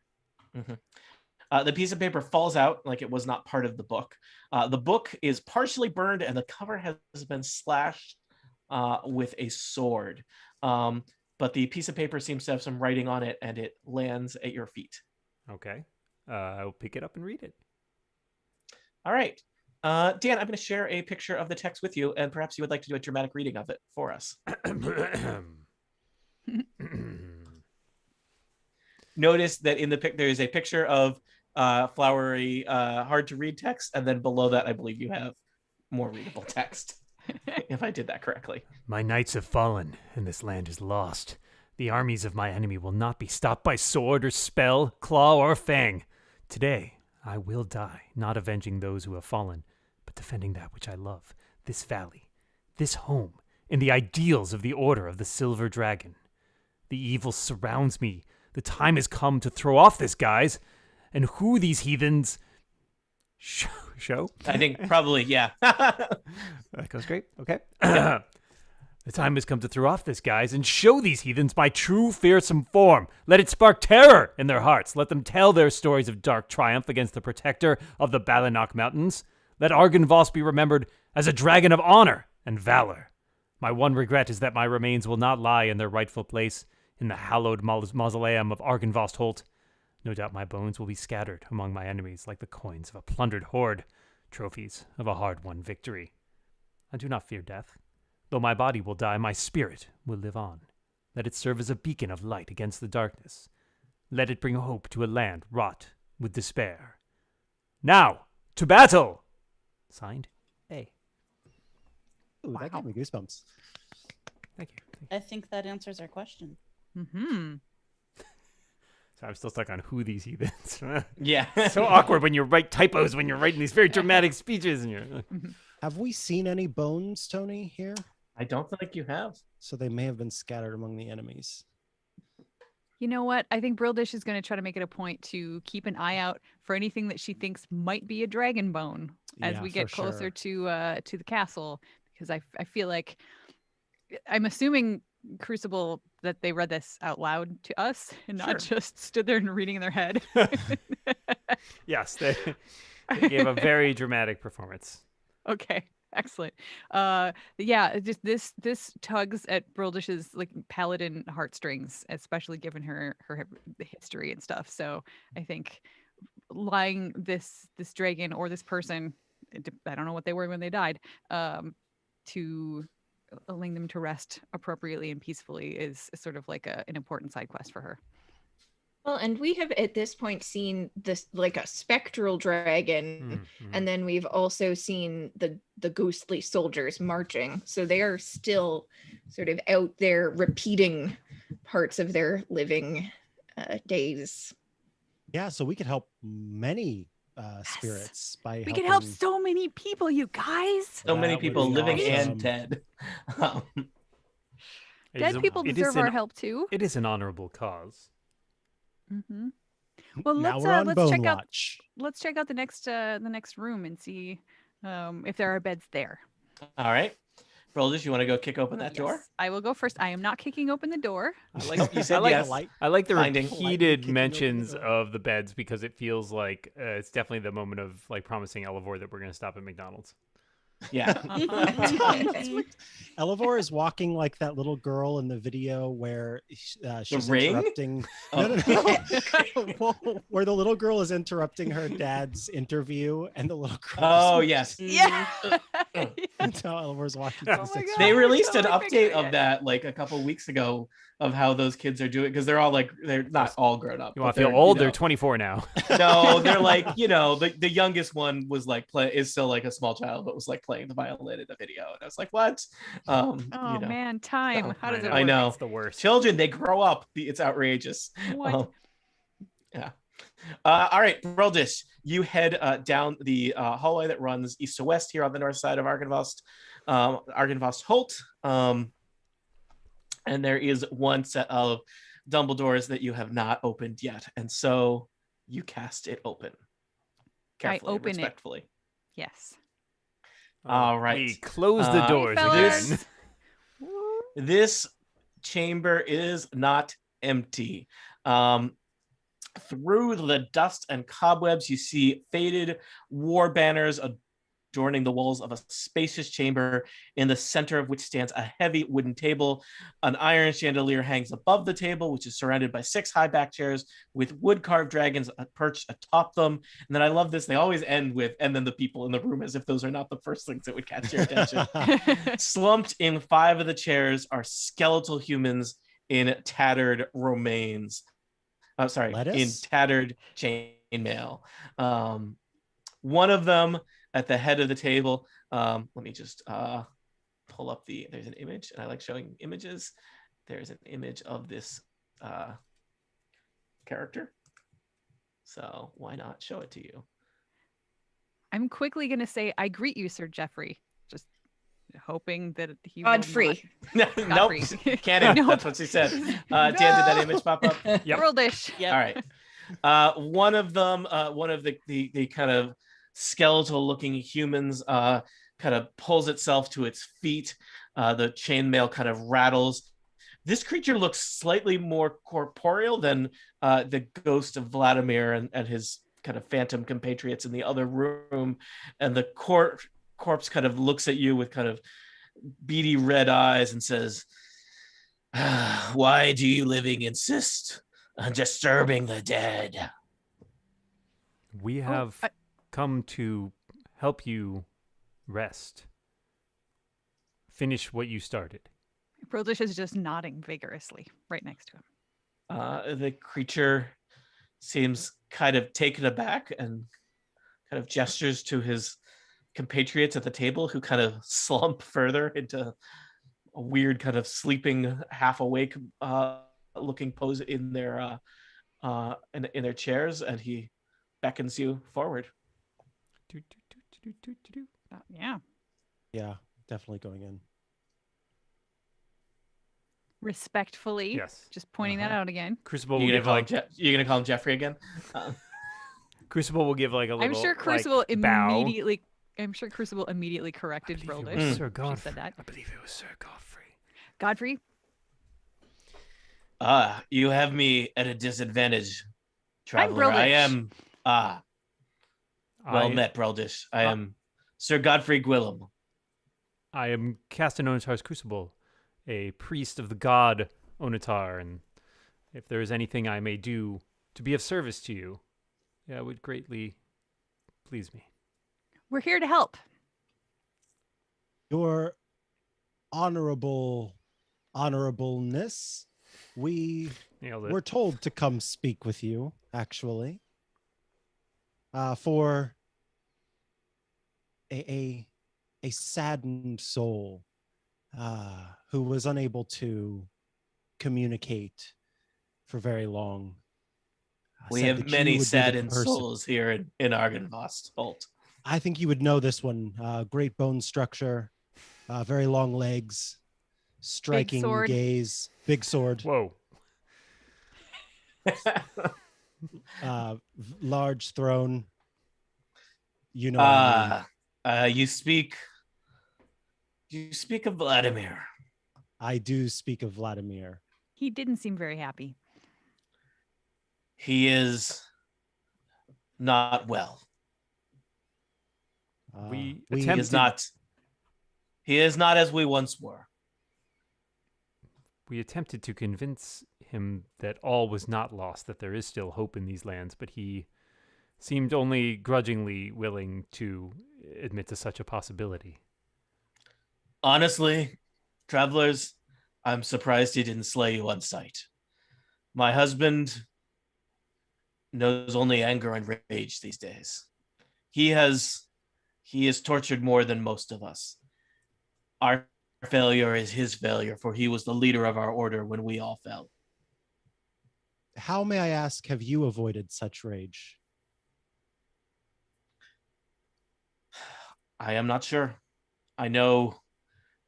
Speaker 2: The piece of paper falls out like it was not part of the book. The book is partially burned, and the cover has been slashed with a sword. But the piece of paper seems to have some writing on it, and it lands at your feet.
Speaker 3: Okay. I will pick it up and read it.
Speaker 2: All right. Dan, I'm going to share a picture of the text with you, and perhaps you would like to do a dramatic reading of it for us. Notice that in the pic there is a picture of flowery, hard to read text, and then below that, I believe you have more readable text. If I did that correctly.
Speaker 3: My knights have fallen, and this land is lost. The armies of my enemy will not be stopped by sword or spell, claw or fang. Today, I will die, not avenging those who have fallen, but defending that which I love, this valley, this home, and the ideals of the Order of the Silver Dragon. The evil surrounds me. The time has come to throw off this guise, and who these heathens... Show?
Speaker 2: I think probably, yeah.
Speaker 3: That goes great. Okay. The time has come to throw off this guise and show these heathens my true fearsome form. Let it spark terror in their hearts. Let them tell their stories of dark triumph against the protector of the Balinok Mountains. Let Argynvost be remembered as a dragon of honor and valor. My one regret is that my remains will not lie in their rightful place in the hallowed mausoleum of Argynvost Holt. No doubt my bones will be scattered among my enemies like the coins of a plundered horde, trophies of a hard-won victory. I do not fear death. Though my body will die, my spirit will live on. Let it serve as a beacon of light against the darkness. Let it bring hope to a land wrought with despair. Now, to battle! Signed, A.
Speaker 1: Ooh, that gave me goosebumps.
Speaker 3: Thank you.
Speaker 5: I think that answers our question.
Speaker 6: Mm-hmm.
Speaker 3: So I'm still stuck on who these heathens.
Speaker 2: Yeah.
Speaker 3: So awkward when you write typos when you're writing these very dramatic speeches. And you're
Speaker 1: Have we seen any bones, Tony, here?
Speaker 2: I don't think you have.
Speaker 1: So they may have been scattered among the enemies.
Speaker 6: You know what? I think Brildish is going to try to make it a point to keep an eye out for anything that she thinks might be a dragon bone as
Speaker 1: Yeah,
Speaker 6: we
Speaker 1: for
Speaker 6: get closer
Speaker 1: sure.
Speaker 6: to the castle, because I feel like I'm assuming Crucible that they read this out loud to us and not just stood there and reading in their head.
Speaker 3: Yes, they gave a very dramatic performance.
Speaker 6: Okay, excellent. Yeah, just this tugs at Brildish's like paladin heartstrings, especially given her history and stuff. So I think lying this dragon or this person, I don't know what they were when they died, to allowing them to rest appropriately and peacefully is sort of like an important side quest for her.
Speaker 4: Well, and we have at this point seen this like a spectral dragon, and then we've also seen the ghostly soldiers marching. So they are still sort of out there repeating parts of their living days.
Speaker 1: Yeah, so we could help many spirits by
Speaker 6: We
Speaker 1: helping...
Speaker 6: can help so many people, you guys.
Speaker 2: So many
Speaker 1: That would
Speaker 2: people
Speaker 1: be
Speaker 2: living
Speaker 1: awesome.
Speaker 2: and dead.
Speaker 6: Dead people deserve our help too.
Speaker 3: It is an honorable cause.
Speaker 6: Mm-hmm. Well,
Speaker 1: Now
Speaker 6: let's
Speaker 1: we're on
Speaker 6: let's
Speaker 1: Bone
Speaker 6: check out
Speaker 1: Watch.
Speaker 6: the next room and see if there are beds there.
Speaker 2: All right. Broldish, you want to go kick open that door?
Speaker 6: Yes, I will go first. I am not kicking open the door.
Speaker 3: I like,
Speaker 2: Nope, you said
Speaker 3: I like,
Speaker 2: yes.
Speaker 3: I like the
Speaker 2: Finding.
Speaker 3: repeated
Speaker 1: Kicking open the
Speaker 3: mentions
Speaker 1: door.
Speaker 3: of the beds because it feels like it's definitely the moment of like promising Elevor that we're going to stop at McDonald's.
Speaker 2: Yeah.
Speaker 1: Elevor is walking like that little girl in the video where she's
Speaker 2: ring?
Speaker 1: interrupting.
Speaker 2: Oh.
Speaker 1: No. Where the little girl is interrupting her dad's interview, and the little girl.
Speaker 2: Oh, yes.
Speaker 6: Yeah.
Speaker 1: That's how Elevor's walking.
Speaker 6: Oh
Speaker 1: through the
Speaker 6: my
Speaker 1: six
Speaker 6: God.
Speaker 2: They
Speaker 1: room.
Speaker 2: released an
Speaker 6: totally
Speaker 2: update
Speaker 6: picturing
Speaker 2: of
Speaker 6: it.
Speaker 2: that like a couple weeks ago of how those kids are doing because they're all like they're not all grown up.
Speaker 3: You want
Speaker 2: but
Speaker 3: to feel
Speaker 2: they're,
Speaker 3: old?
Speaker 2: you know-
Speaker 3: They're 24 now.
Speaker 2: No, they're like, the youngest one was like is still like a small child, but was like playing the violin in a video. And I was like, what?
Speaker 6: Oh man, time.
Speaker 2: So,
Speaker 6: How does it
Speaker 2: I
Speaker 6: work?
Speaker 2: know.
Speaker 3: It's the worst.
Speaker 2: Children, they grow up. It's outrageous.
Speaker 6: What?
Speaker 2: Yeah. All right, Broldish, you head down the hallway that runs east to west here on the north side of Argynvost Holt. And there is one set of Dumbledores that you have not opened yet. And so you cast it open. Carefully,
Speaker 6: open it.
Speaker 2: respectfully.
Speaker 6: Yes.
Speaker 2: All right.
Speaker 3: We close the
Speaker 2: Hey,
Speaker 3: doors
Speaker 6: fellas.
Speaker 3: again.
Speaker 2: This chamber is not empty. Through the dust and cobwebs, you see faded war banners adorning the walls of a spacious chamber, in the center of which stands a heavy wooden table. An iron chandelier hangs above the table, which is surrounded by 6 high-back chairs with wood-carved dragons perched atop them. And then I love this, they always end with, and then the people in the room, as if those are not the first things that would catch your attention. Slumped in 5 of the chairs are skeletal humans in tattered remains. In tattered chainmail. One of them at the head of the table. Let me just pull up there's an image, and I like showing images. There's an image of this character. So why not show it to you?
Speaker 6: I'm quickly going to say, I greet you, Sir Jeffrey. Just hoping that he
Speaker 4: Godfrey.
Speaker 2: Nope,
Speaker 6: Godfrey.
Speaker 2: cannon.
Speaker 6: Nope.
Speaker 2: That's what she said. Dan, did that image pop up?
Speaker 3: Yep.
Speaker 6: Worldish.
Speaker 5: Yep.
Speaker 2: All right. One of them, one of the kind of skeletal looking humans kind of pulls itself to its feet. The chainmail kind of rattles. This creature looks slightly more corporeal than the ghost of Vladimir and his kind of phantom compatriots in the other room. And the corpse kind of looks at you with kind of beady red eyes and says, "Why do you living insist on disturbing the dead?"
Speaker 3: We have come to help you rest. Finish what you started.
Speaker 6: Worldish is just nodding vigorously right next to him.
Speaker 2: The creature seems kind of taken aback and kind of gestures to his compatriots at the table, who kind of slump further into a weird kind of sleeping, half awake looking pose in their in their chairs, and he beckons you forward.
Speaker 6: Yeah.
Speaker 1: Yeah, definitely going in.
Speaker 6: Respectfully.
Speaker 3: Yes.
Speaker 6: Just pointing that out again.
Speaker 3: Crucible will
Speaker 2: You're
Speaker 3: give
Speaker 2: gonna,
Speaker 3: like
Speaker 2: you're gonna call him Jeffrey again?
Speaker 3: Crucible will give like a little.
Speaker 6: I'm sure Crucible
Speaker 3: like, bow.
Speaker 6: immediately. I'm sure Crucible immediately corrected Worldish.
Speaker 3: Sir
Speaker 6: She
Speaker 3: Godfrey.
Speaker 6: said that.
Speaker 3: I believe it was Sir Godfrey.
Speaker 6: Godfrey.
Speaker 2: You have me at a disadvantage, traveler. I am well met, Breldish. I am Sir Godfrey Gwillem.
Speaker 3: I am Castan Onatar's Crucible, a priest of the god Onatar, and if there is anything I may do to be of service to you, it would greatly please me.
Speaker 6: We're here to help.
Speaker 1: Your honorableness, we
Speaker 3: Nailed it.
Speaker 1: were told to come speak with you, actually, for a saddened soul who was unable to communicate for very long.
Speaker 2: We
Speaker 1: said
Speaker 2: have
Speaker 1: that you
Speaker 2: many
Speaker 1: would be the
Speaker 2: saddened
Speaker 1: person-
Speaker 2: souls here in Argynvost Holt.
Speaker 1: I think you would know this one. Great bone structure, very long legs, striking
Speaker 6: sword.
Speaker 1: gaze, big sword,
Speaker 3: Whoa.
Speaker 1: large throne. You know what I mean.
Speaker 2: You speak You speak of Vladimir.
Speaker 1: I do speak of Vladimir.
Speaker 6: He didn't seem very happy.
Speaker 2: He is not well.
Speaker 3: We
Speaker 2: He
Speaker 3: attempted.
Speaker 2: is not. He is not as we once were.
Speaker 3: We attempted to convince him that all was not lost, that there is still hope in these lands, but he seemed only grudgingly willing to admit to such a possibility.
Speaker 2: Honestly, travelers, I'm surprised he didn't slay you on sight. My husband knows only anger and rage these days. He is tortured more than most of us. Our failure is his failure, for he was the leader of our order when we all fell.
Speaker 1: How, may I ask, have you avoided such rage?
Speaker 2: I am not sure. I know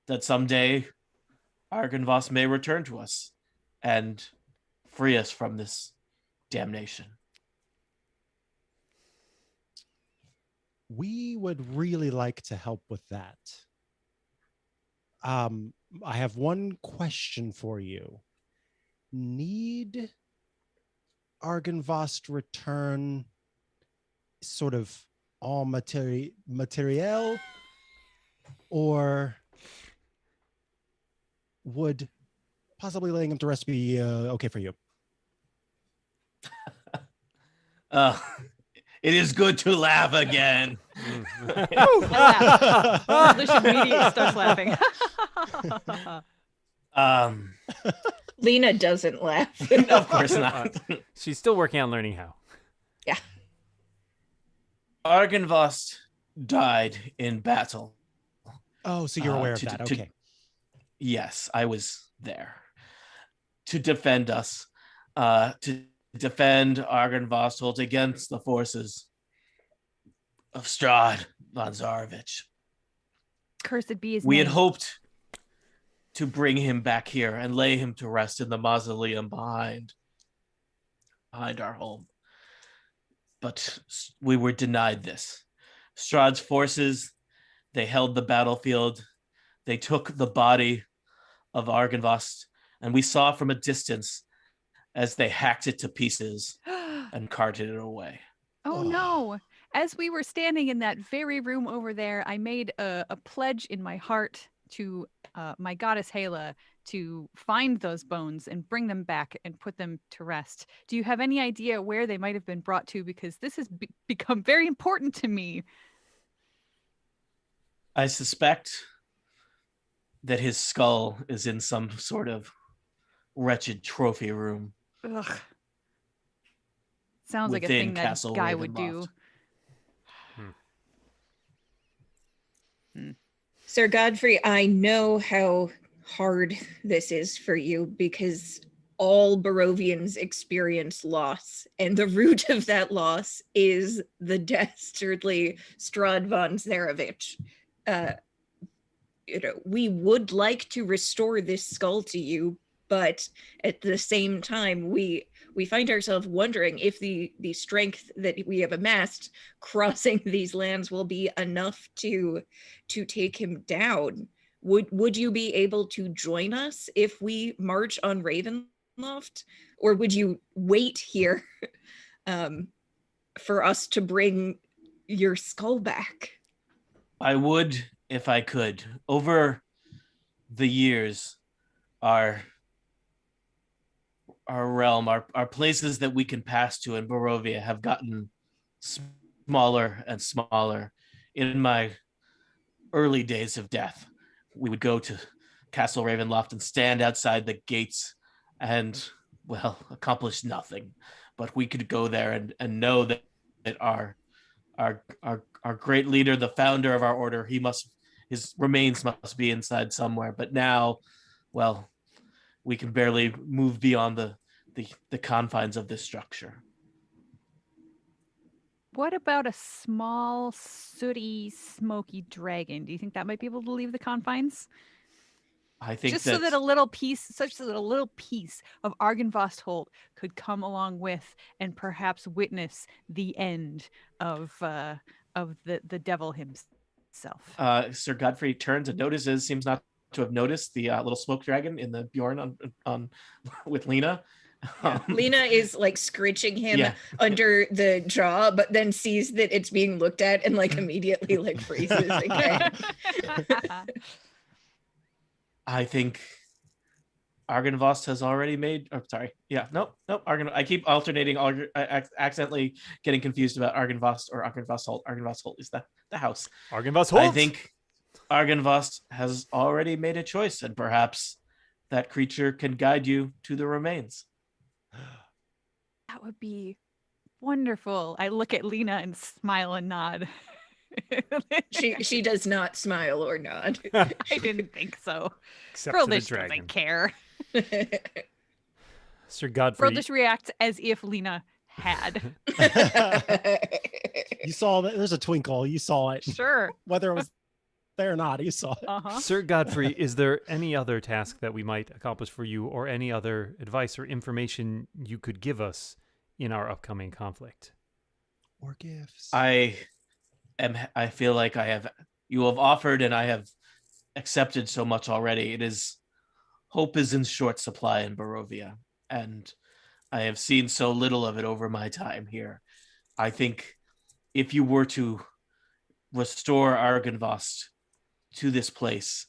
Speaker 2: that someday Argynvost may return to us and free us from this damnation.
Speaker 1: We would really like to help with that. I have one question for you. Need Argynvost return sort of all materiel, or would possibly laying him to rest be okay for you?
Speaker 2: It is good to laugh again.
Speaker 6: I laugh. Lucia immediately starts laughing.
Speaker 4: Lena doesn't laugh.
Speaker 2: Of course not.
Speaker 3: She's still working on learning how.
Speaker 4: Yeah.
Speaker 2: Argynvost died in battle.
Speaker 1: Oh, so you're aware of that. Okay.
Speaker 2: Yes, I was there to defend us, to defend Argynvost against the forces of Strahd von Zarovich.
Speaker 6: Cursed be his
Speaker 2: We
Speaker 6: name.
Speaker 2: had hoped to bring him back here and lay him to rest in the mausoleum behind our home. But we were denied this. Strahd's forces, they held the battlefield. They took the body of Argynvost, and we saw from a distance as they hacked it to pieces and carted it away.
Speaker 6: Oh no. As we were standing in that very room over there, I made a pledge in my heart to my goddess Hela to find those bones and bring them back and put them to rest. Do you have any idea where they might have been brought to? Because this has become very important to me.
Speaker 2: I suspect that his skull is in some sort of wretched trophy room.
Speaker 6: Ugh. Sounds like a
Speaker 2: within
Speaker 6: thing that
Speaker 2: Castle
Speaker 6: guy would do.
Speaker 4: Sir Godfrey, I know how hard this is for you because all Barovians experience loss, and the root of that loss is the dastardly Strahd von Zarovich. We would like to restore this skull to you, but at the same time, we find ourselves wondering if the strength that we have amassed crossing these lands will be enough to take him down. Would you be able to join us if we march on Ravenloft, or would you wait here for us to bring your skull back?
Speaker 2: I would if I could. Over the years, our realm, our places that we can pass to in Barovia have gotten smaller and smaller. In my early days of death, we would go to Castle Ravenloft and stand outside the gates and, well, accomplish nothing. But we could go there and know that our great leader, the founder of our order, his remains must be inside somewhere. But now, well, we can barely move beyond the confines of this structure.
Speaker 6: What about a small, sooty, smoky dragon? Do you think that might be able to leave the confines?
Speaker 2: I think
Speaker 6: so that a little piece of Argynvost Holt could come along with and perhaps witness the end of the devil himself. Self.
Speaker 2: Sir Godfrey turns and notices, seems not to have noticed the little smoke dragon in the Bjorn on with Lena.
Speaker 4: Lena is like scritching him
Speaker 2: Yeah.
Speaker 4: under the jaw, but then sees that it's being looked at and like immediately like freezes again.
Speaker 2: I think Argynvost has already made. Oh, sorry. Yeah. Nope. I keep alternating. Accidentally getting confused about Argynvost or Argynvost Holt. Argynvost Holt is the house.
Speaker 3: Argynvost Holt.
Speaker 2: I think Argynvost has already made a choice, and perhaps that creature can guide you to the remains.
Speaker 6: That would be wonderful. I look at Lena and smile and nod.
Speaker 4: She does not smile or nod.
Speaker 6: I didn't think so.
Speaker 3: Except for the
Speaker 6: Brildish
Speaker 3: dragon.
Speaker 6: doesn't care.
Speaker 3: Sir Godfrey.
Speaker 6: Brildish reacts as if Lena had.
Speaker 1: You saw that there's a twinkle. You saw it.
Speaker 6: Sure.
Speaker 1: Whether it was there or not, you saw it.
Speaker 6: Uh-huh.
Speaker 3: Sir Godfrey, is there any other task that we might accomplish for you, or any other advice or information you could give us in our upcoming conflict?
Speaker 1: Or gifts.
Speaker 2: I feel like you have offered and I have accepted so much already. Hope is in short supply in Barovia, and I have seen so little of it over my time here. I think if you were to restore Argynvost to this place,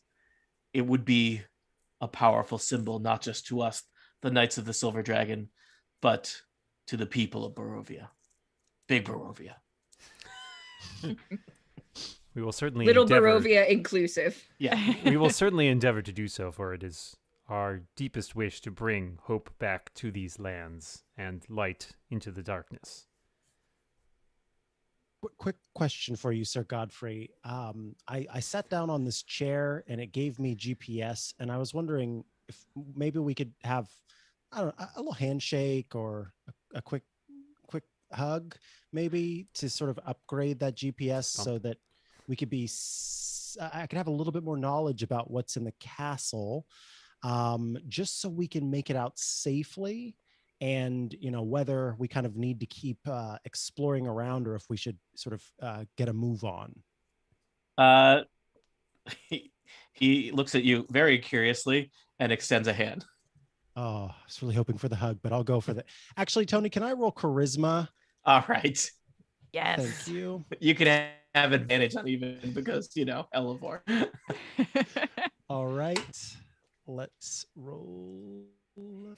Speaker 2: it would be a powerful symbol, not just to us, the Knights of the Silver Dragon, but to the people of Barovia. Big Barovia.
Speaker 3: We will certainly
Speaker 4: Little
Speaker 3: endeavor.
Speaker 4: Barovia inclusive.
Speaker 2: Yeah.
Speaker 3: We will certainly endeavor to do so, for it is our deepest wish to bring hope back to these lands and light into the darkness.
Speaker 1: Quick question for you, Sir Godfrey. I sat down on this chair and it gave me GPS, and I was wondering if maybe we could have, I don't know, a little handshake or a quick hug, maybe, to sort of upgrade that GPS so that we could I could have a little bit more knowledge about what's in the castle, just so we can make it out safely. And, whether we kind of need to keep exploring around or if we should sort of get a move on.
Speaker 2: He looks at you very curiously and extends a hand.
Speaker 1: Oh, I was really hoping for the hug, but I'll go for that. Actually, Tony, can I roll charisma?
Speaker 2: All right.
Speaker 6: Yes.
Speaker 1: Thank you.
Speaker 2: You can have advantage on even because, Elevor.
Speaker 1: All right. Let's roll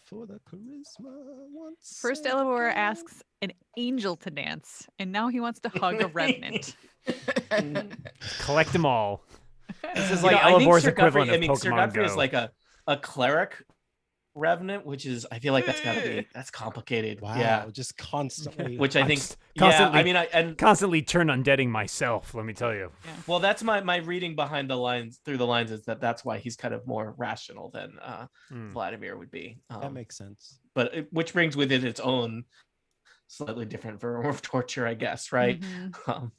Speaker 1: for the charisma once.
Speaker 6: First, Elevor asks an angel to dance, and now he wants to hug a revenant.
Speaker 3: Collect them all. This is
Speaker 2: You
Speaker 3: like
Speaker 2: know, I think
Speaker 3: Elevor's
Speaker 2: Sir Godfrey-
Speaker 3: equivalent of Pokemon
Speaker 2: Sir Godfrey
Speaker 3: Go.
Speaker 2: is like a cleric revenant, which is, I feel like that's complicated.
Speaker 1: Wow,
Speaker 2: Yeah.
Speaker 1: just constantly.
Speaker 2: Which I
Speaker 3: I'm
Speaker 2: think,
Speaker 3: just
Speaker 2: yeah, I mean,
Speaker 3: constantly turn undeading myself, let me tell you.
Speaker 2: well, that's my reading behind the lines, through the lines, is that's why he's kind of more rational than Vladimir would be.
Speaker 1: That makes sense.
Speaker 2: But which brings with it its own slightly different form of torture, I guess, right?
Speaker 6: Mhm.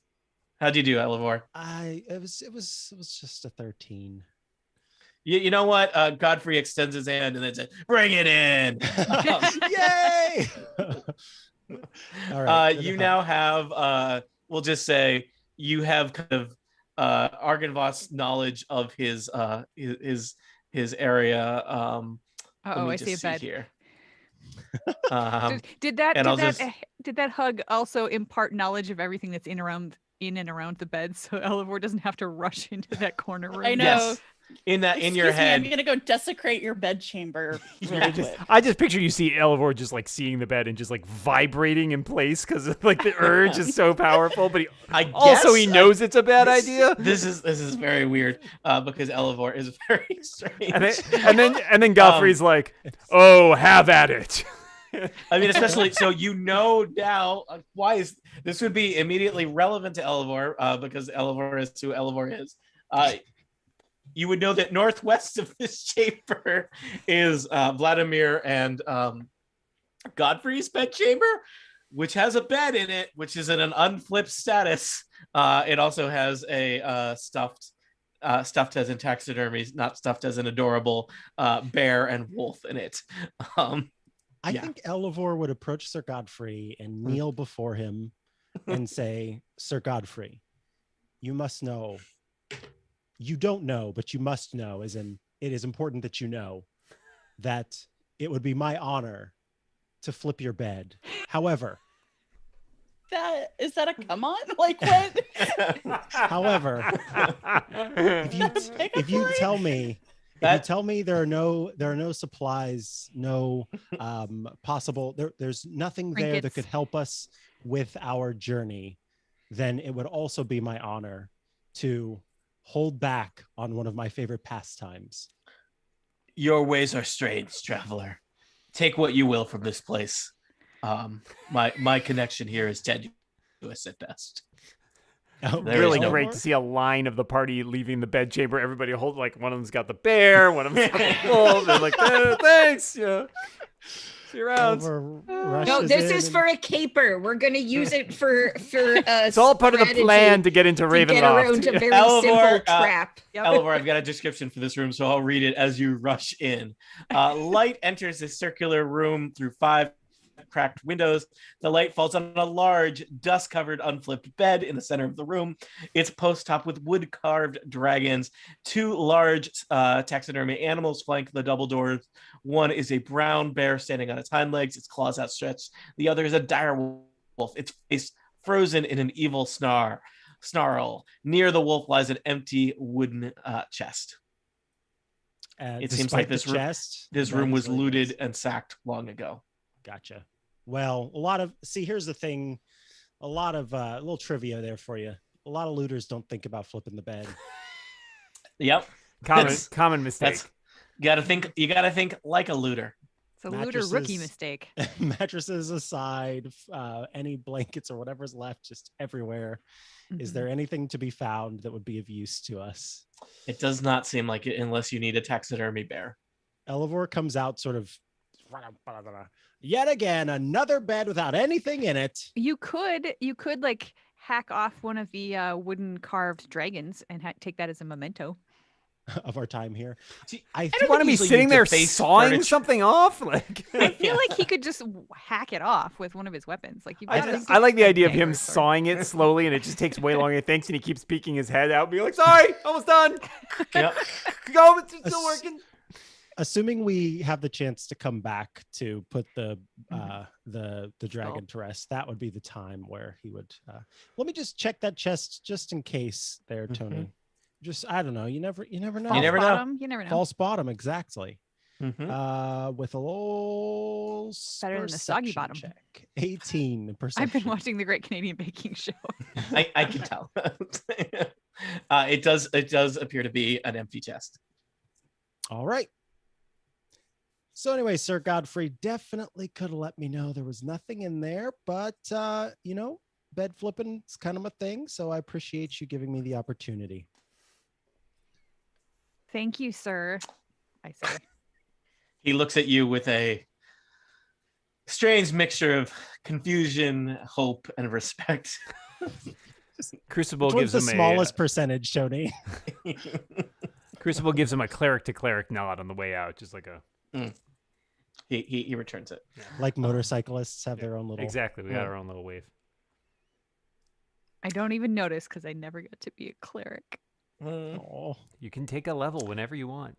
Speaker 2: How'd you do, Elevor?
Speaker 1: It was just a 13.
Speaker 2: You know what? Godfrey extends his hand and then says, "Bring it in."
Speaker 1: Yay! All right.
Speaker 2: You now have, we'll just say, you have kind of Argynvost's knowledge of his area.
Speaker 6: I see a bed.
Speaker 2: Here.
Speaker 6: Did that hug also impart knowledge of everything that's in and around the bed, so Elevor doesn't have to rush into that corner room?
Speaker 5: I know.
Speaker 2: Yes. In your head.
Speaker 5: I'm gonna go desecrate your bedchamber. Real quick.
Speaker 3: I just picture you see Elevor just like seeing the bed and just like vibrating in place because like the urge is so powerful, but he knows it's a bad idea.
Speaker 2: This is very weird because Elevor is very strange.
Speaker 3: And then Godfrey's like, "Oh, have at it."
Speaker 2: I mean, especially so now why is this would be immediately relevant to Elevor because Elevor is who Elevor is. You would know that northwest of this chamber is Vladimir and Godfrey's bedchamber, which has a bed in it, which is in an unflipped status. It also has a stuffed as in taxidermy, not stuffed as an adorable bear and wolf in it.
Speaker 1: I think Elevor would approach Sir Godfrey and kneel before him and say, "Sir Godfrey, you must know you don't know, but you must know, as in it is important that you know that it would be my honor to flip your bed. However,
Speaker 5: Is that a come on? Like what?
Speaker 1: however, if you tell me there are no supplies, no possible there's nothing there that
Speaker 6: Trinkets.
Speaker 1: could help us with our journey, then it would also be my honor to hold back on one of my favorite pastimes.
Speaker 2: Your ways are strange, traveler. Take what you will from this place. My connection here is tenuous at best.
Speaker 1: Oh,
Speaker 2: There
Speaker 3: Really
Speaker 2: is no
Speaker 3: great
Speaker 1: more?
Speaker 3: to see a line of the party leaving the bedchamber. Everybody hold, like, one of them's got the bear, one of them's got the wolf. They're like, thanks. Yeah. See you around.
Speaker 1: Oliver
Speaker 4: No,
Speaker 1: rushes
Speaker 4: this
Speaker 1: in
Speaker 4: is
Speaker 1: and-
Speaker 4: for a caper. We're gonna use it for
Speaker 3: It's all part of the plan to get into
Speaker 4: to get around
Speaker 3: Ravenloft.
Speaker 4: a very
Speaker 2: Elvor,
Speaker 4: simple trap.
Speaker 6: Yep.
Speaker 2: Elvor, I've got a description for this room, so I'll read it as you rush in. Light enters this circular room through 5 cracked windows. The light falls on a large, dust-covered, unflipped bed in the center of the room. It's post-topped with wood-carved dragons. 2 large taxidermy animals flank the double doors. One is a brown bear standing on its hind legs, its claws outstretched. The other is a dire wolf, its face frozen in an evil snarl. Near the wolf lies an empty wooden chest. It seems like
Speaker 1: despite the chest,
Speaker 2: This
Speaker 1: that
Speaker 2: room
Speaker 1: is
Speaker 2: was
Speaker 1: really
Speaker 2: looted
Speaker 1: nice.
Speaker 2: and sacked long ago.
Speaker 1: Gotcha. Well, here's the thing, a lot of little trivia there for you. A lot of looters don't think about flipping the bed.
Speaker 2: Yep.
Speaker 3: Common mistake.
Speaker 2: You gotta think like a looter.
Speaker 6: It's a looter rookie
Speaker 1: Mattresses.
Speaker 6: mistake.
Speaker 1: Mattresses aside, any blankets or whatever's left just everywhere. Is
Speaker 6: Mhm.
Speaker 1: there anything to be found that would be of use to us?
Speaker 2: It does not seem like it unless you need a taxidermy bear.
Speaker 1: Elevor comes out sort of, yet again, another bed without anything in it.
Speaker 6: You could like hack off one of the wooden carved dragons and take that as a memento.
Speaker 1: Of our time here.
Speaker 2: See,
Speaker 1: I
Speaker 3: You
Speaker 1: think
Speaker 3: want to be
Speaker 2: usually
Speaker 3: sitting
Speaker 2: you
Speaker 3: there
Speaker 2: deface
Speaker 3: sawing
Speaker 2: furniture.
Speaker 3: something off? Like,
Speaker 6: I feel like he could just hack it off with one of his weapons. Like you've got
Speaker 3: I like the idea of him
Speaker 6: dagger sword.
Speaker 3: sawing it slowly, and it just takes way longer than he thinks, and he keeps peeking his head out, being like, "Sorry, almost done.
Speaker 2: Yep.
Speaker 3: Go, it's still working."
Speaker 1: Assuming we have the chance to come back to put the
Speaker 6: Mm-hmm.
Speaker 1: dragon to rest, that would be the time where he would. Let me just check that chest just in case, there, Tony. Just I don't know. You never know.
Speaker 2: You never know.
Speaker 6: You never know.
Speaker 1: False bottom, exactly.
Speaker 2: Mhm.
Speaker 1: With a little
Speaker 6: Better than the soggy
Speaker 1: perception
Speaker 6: bottom.
Speaker 1: check. 18 perception.
Speaker 6: I've been watching the Great Canadian Baking Show.
Speaker 2: I can tell. It does appear to be an empty chest.
Speaker 1: All right. So anyway, Sir Godfrey definitely could have let me know there was nothing in there, but bed flipping is kind of my thing, so I appreciate you giving me the opportunity.
Speaker 6: Thank you, sir. I say.
Speaker 2: He looks at you with a strange mixture of confusion, hope, and respect.
Speaker 3: Crucible
Speaker 1: Which
Speaker 3: gives
Speaker 1: one's the
Speaker 3: him
Speaker 1: smallest percentage, Tony?
Speaker 3: Crucible gives him a cleric to cleric nod on the way out, just like a
Speaker 2: He returns it.
Speaker 1: Like motorcyclists have their own little.
Speaker 3: exactly. We got our own little wave.
Speaker 6: I don't even notice because I never got to be a cleric.
Speaker 1: Oh.
Speaker 3: You can take a level whenever you want.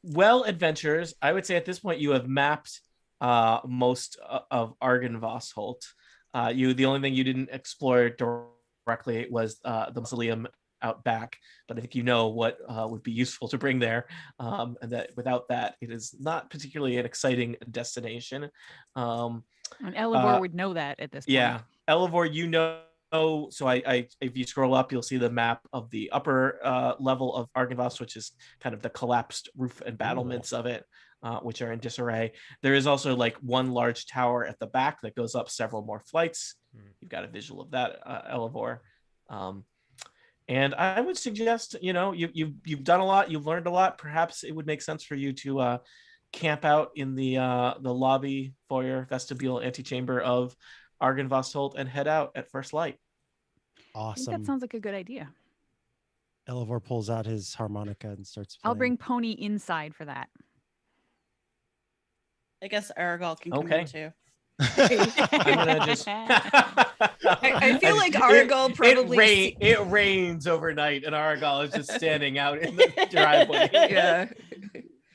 Speaker 2: Well, adventurers, I would say at this point you have mapped most of Argynvostholt. The only thing you didn't explore directly was the mausoleum out back, but I think you know what would be useful to bring there, and that without that, it is not particularly an exciting destination.
Speaker 6: And Elivor would know that at this point.
Speaker 2: Yeah, Elivor, you know. So I if you scroll up, you'll see the map of the upper level of Argynvost, which is kind of the collapsed roof and battlements of it, which are in disarray. There is also like one large tower at the back that goes up several more flights. You've got a visual of that, Elivor. And I would suggest, you've done a lot, you've learned a lot. Perhaps it would make sense for you to camp out in the lobby, foyer, vestibule, antechamber of Argynvostholt and head out at first light.
Speaker 6: I think
Speaker 1: Awesome.
Speaker 6: that sounds like a good idea.
Speaker 1: Elivor pulls out his harmonica and starts playing.
Speaker 6: I'll bring Pony inside for that.
Speaker 5: I guess Aragol can come
Speaker 2: Okay.
Speaker 5: in too.
Speaker 2: I'm gonna just.
Speaker 4: I feel like Argal probably
Speaker 2: it rains overnight, and Argal is just standing out in the driveway.
Speaker 4: yeah.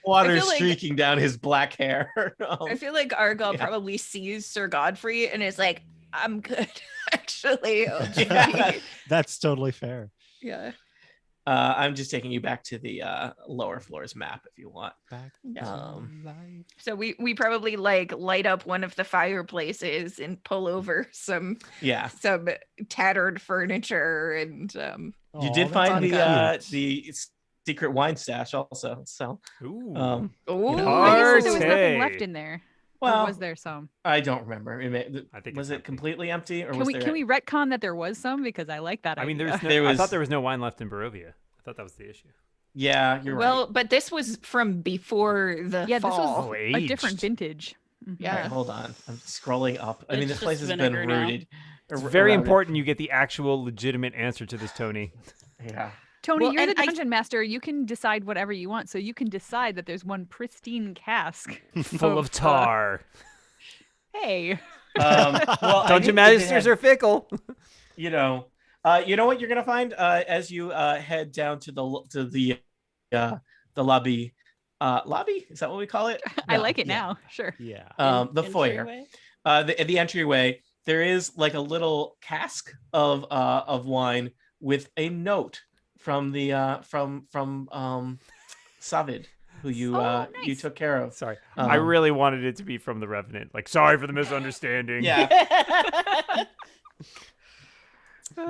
Speaker 2: Water
Speaker 4: I feel like-
Speaker 2: streaking down his black hair.
Speaker 4: I feel like Argal
Speaker 2: yeah.
Speaker 4: probably sees Sir Godfrey and is like, I'm good, actually.
Speaker 2: Yeah.
Speaker 1: That's totally fair.
Speaker 4: Yeah.
Speaker 2: I'm just taking you back to the lower floors map if you want.
Speaker 1: Back
Speaker 4: Yeah.
Speaker 1: to life.
Speaker 4: So we probably like light up one of the fireplaces and pull over some
Speaker 2: Yeah.
Speaker 4: tattered furniture and
Speaker 2: You
Speaker 1: Aw,
Speaker 2: did
Speaker 1: that's
Speaker 2: find
Speaker 1: cute.
Speaker 2: the secret wine stash also. So
Speaker 3: Ooh.
Speaker 4: oh,
Speaker 6: I guess there was nothing
Speaker 3: Arte.
Speaker 6: left in there.
Speaker 2: well,
Speaker 6: Or was there some?
Speaker 2: I don't remember.
Speaker 3: I think
Speaker 2: Was
Speaker 3: it's
Speaker 2: it
Speaker 3: empty.
Speaker 2: completely empty or
Speaker 6: Can
Speaker 2: was
Speaker 6: we
Speaker 2: there?
Speaker 6: can we retcon that there was some, because I like that
Speaker 3: I mean,
Speaker 6: idea.
Speaker 3: there's no,
Speaker 2: There
Speaker 3: I
Speaker 2: was-
Speaker 3: thought there was no wine left in Barovia. I thought that was the issue.
Speaker 2: Yeah, you're
Speaker 4: well,
Speaker 2: right.
Speaker 4: but this was from before the
Speaker 6: Yeah, this was
Speaker 4: fall.
Speaker 3: Oh,
Speaker 6: a different
Speaker 3: aged.
Speaker 6: vintage. Mhm.
Speaker 4: Yeah.
Speaker 2: All right, hold on. I'm scrolling up. I mean,
Speaker 5: It's
Speaker 2: this place
Speaker 5: just
Speaker 2: has been
Speaker 5: vinegar now.
Speaker 2: rooted.
Speaker 3: It's very
Speaker 2: around it.
Speaker 3: important you get the actual legitimate answer to this, Tony.
Speaker 2: Yeah.
Speaker 6: Tony,
Speaker 4: Well,
Speaker 6: you're the
Speaker 4: and I-
Speaker 6: dungeon master. You can decide whatever you want. So you can decide that there's one pristine cask
Speaker 3: Full of tar.
Speaker 6: Hey,
Speaker 2: Well, I
Speaker 3: Dungeon
Speaker 2: think that they
Speaker 3: magisters
Speaker 2: had-
Speaker 3: are fickle.
Speaker 2: you know what you're gonna find as you head down to the lobby. Lobby, is that what we call it?
Speaker 6: I
Speaker 2: No,
Speaker 6: like it
Speaker 2: yeah.
Speaker 6: now. Sure.
Speaker 1: Yeah.
Speaker 2: The foyer,
Speaker 5: Entryway?
Speaker 2: the entryway. There is like a little cask of wine with a note from the from Savid, who you
Speaker 6: Oh,
Speaker 2: you
Speaker 6: nice.
Speaker 2: took care of.
Speaker 3: Sorry. I
Speaker 2: Um,
Speaker 3: really wanted it to be from the Revenant. Like, sorry for the misunderstanding.
Speaker 2: Yeah.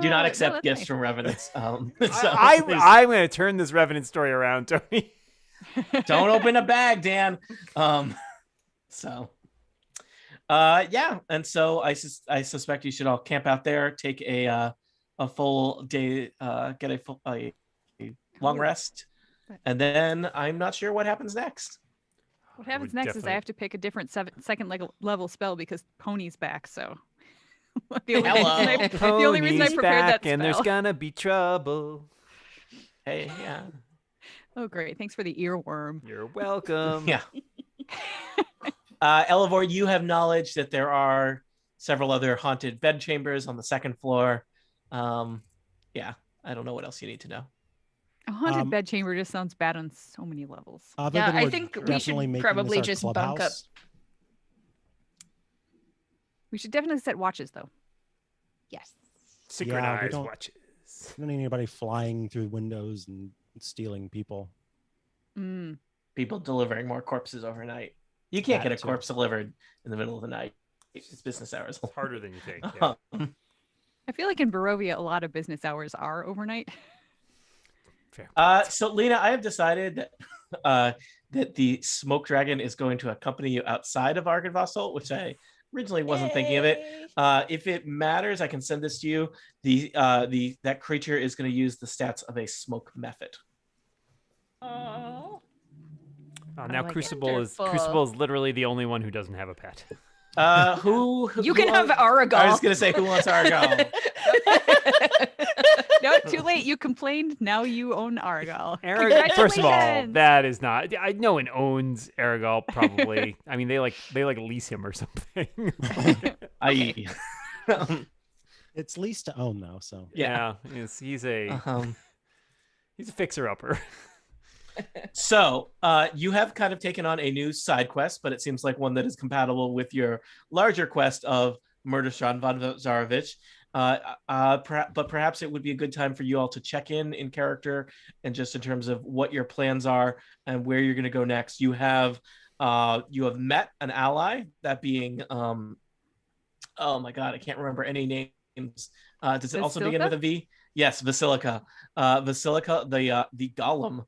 Speaker 2: Do not
Speaker 6: No,
Speaker 2: accept
Speaker 6: that's
Speaker 2: gifts
Speaker 6: nice.
Speaker 2: from revenants. I'm
Speaker 3: I'm going to turn this Revenant story around, Tony.
Speaker 2: don't open a bag, Dan. Yeah, and so I suspect you should all camp out there, take a full day, get a long
Speaker 6: Ooh.
Speaker 2: rest, and then I'm not sure what happens next.
Speaker 6: What happens
Speaker 3: would
Speaker 6: next is
Speaker 3: definitely-
Speaker 6: I have to pick a different second level spell because Pony's back. So the only,
Speaker 2: Hello.
Speaker 6: reason I, the only reason I
Speaker 3: Pony's
Speaker 6: prepared
Speaker 3: back
Speaker 6: that
Speaker 3: and there's
Speaker 6: spell.
Speaker 3: gonna be trouble.
Speaker 2: Hey, yeah,
Speaker 6: Oh, great! Thanks for the earworm.
Speaker 3: You're welcome.
Speaker 2: yeah. Elivor, you have knowledge that there are several other haunted bedchambers on the second floor. Yeah, I don't know what else you need to know.
Speaker 6: A haunted
Speaker 1: Um,
Speaker 6: bedchamber just sounds bad on so many levels.
Speaker 1: Other
Speaker 4: Yeah,
Speaker 1: than
Speaker 4: I
Speaker 1: we're
Speaker 4: think we should
Speaker 1: definitely making
Speaker 4: probably
Speaker 1: this our
Speaker 4: just bunk up.
Speaker 1: clubhouse,
Speaker 6: We should definitely set watches though.
Speaker 4: Yes.
Speaker 3: Synchronized
Speaker 1: don't-
Speaker 3: watches.
Speaker 1: we don't need anybody flying through windows and stealing people.
Speaker 6: Mm.
Speaker 2: People delivering more corpses overnight. You can't
Speaker 1: That
Speaker 2: get a
Speaker 1: too.
Speaker 2: corpse delivered in the middle of the night. It's business hours.
Speaker 3: It's harder than you think. Yeah.
Speaker 6: I feel like in Barovia, a lot of business hours are overnight.
Speaker 2: So Lena, I have decided that that the smoke dragon is going to accompany you outside of Argynvossel, which I originally wasn't thinking of it. If it matters, I can send this to you. That creature is going to use the stats of a smoke method.
Speaker 5: Oh.
Speaker 3: Now
Speaker 6: like it.
Speaker 3: Crucible is literally the only one who doesn't have a pet.
Speaker 2: Who
Speaker 4: You can
Speaker 2: who
Speaker 4: have
Speaker 2: wants-
Speaker 4: Aragol.
Speaker 2: I was going to say who wants Aragol.
Speaker 6: No, too late. You complained. Now you own Argyle.
Speaker 3: First of all,
Speaker 6: Congratulations.
Speaker 3: that is not. No one owns Aragol. Probably. I mean, they lease him or something.
Speaker 2: I
Speaker 1: It's leased to own though, so
Speaker 2: Yeah.
Speaker 3: he's a fixer upper.
Speaker 2: So you have kind of taken on a new side quest, but it seems like one that is compatible with your larger quest of murder Strahd von Zarovich. But perhaps it would be a good time for you all to check in character and just in terms of what your plans are and where you're going to go next. You have met an ally, that being oh my god, I can't remember any names. Does it also begin with a V? Yes, Basilica. Basilica, the golem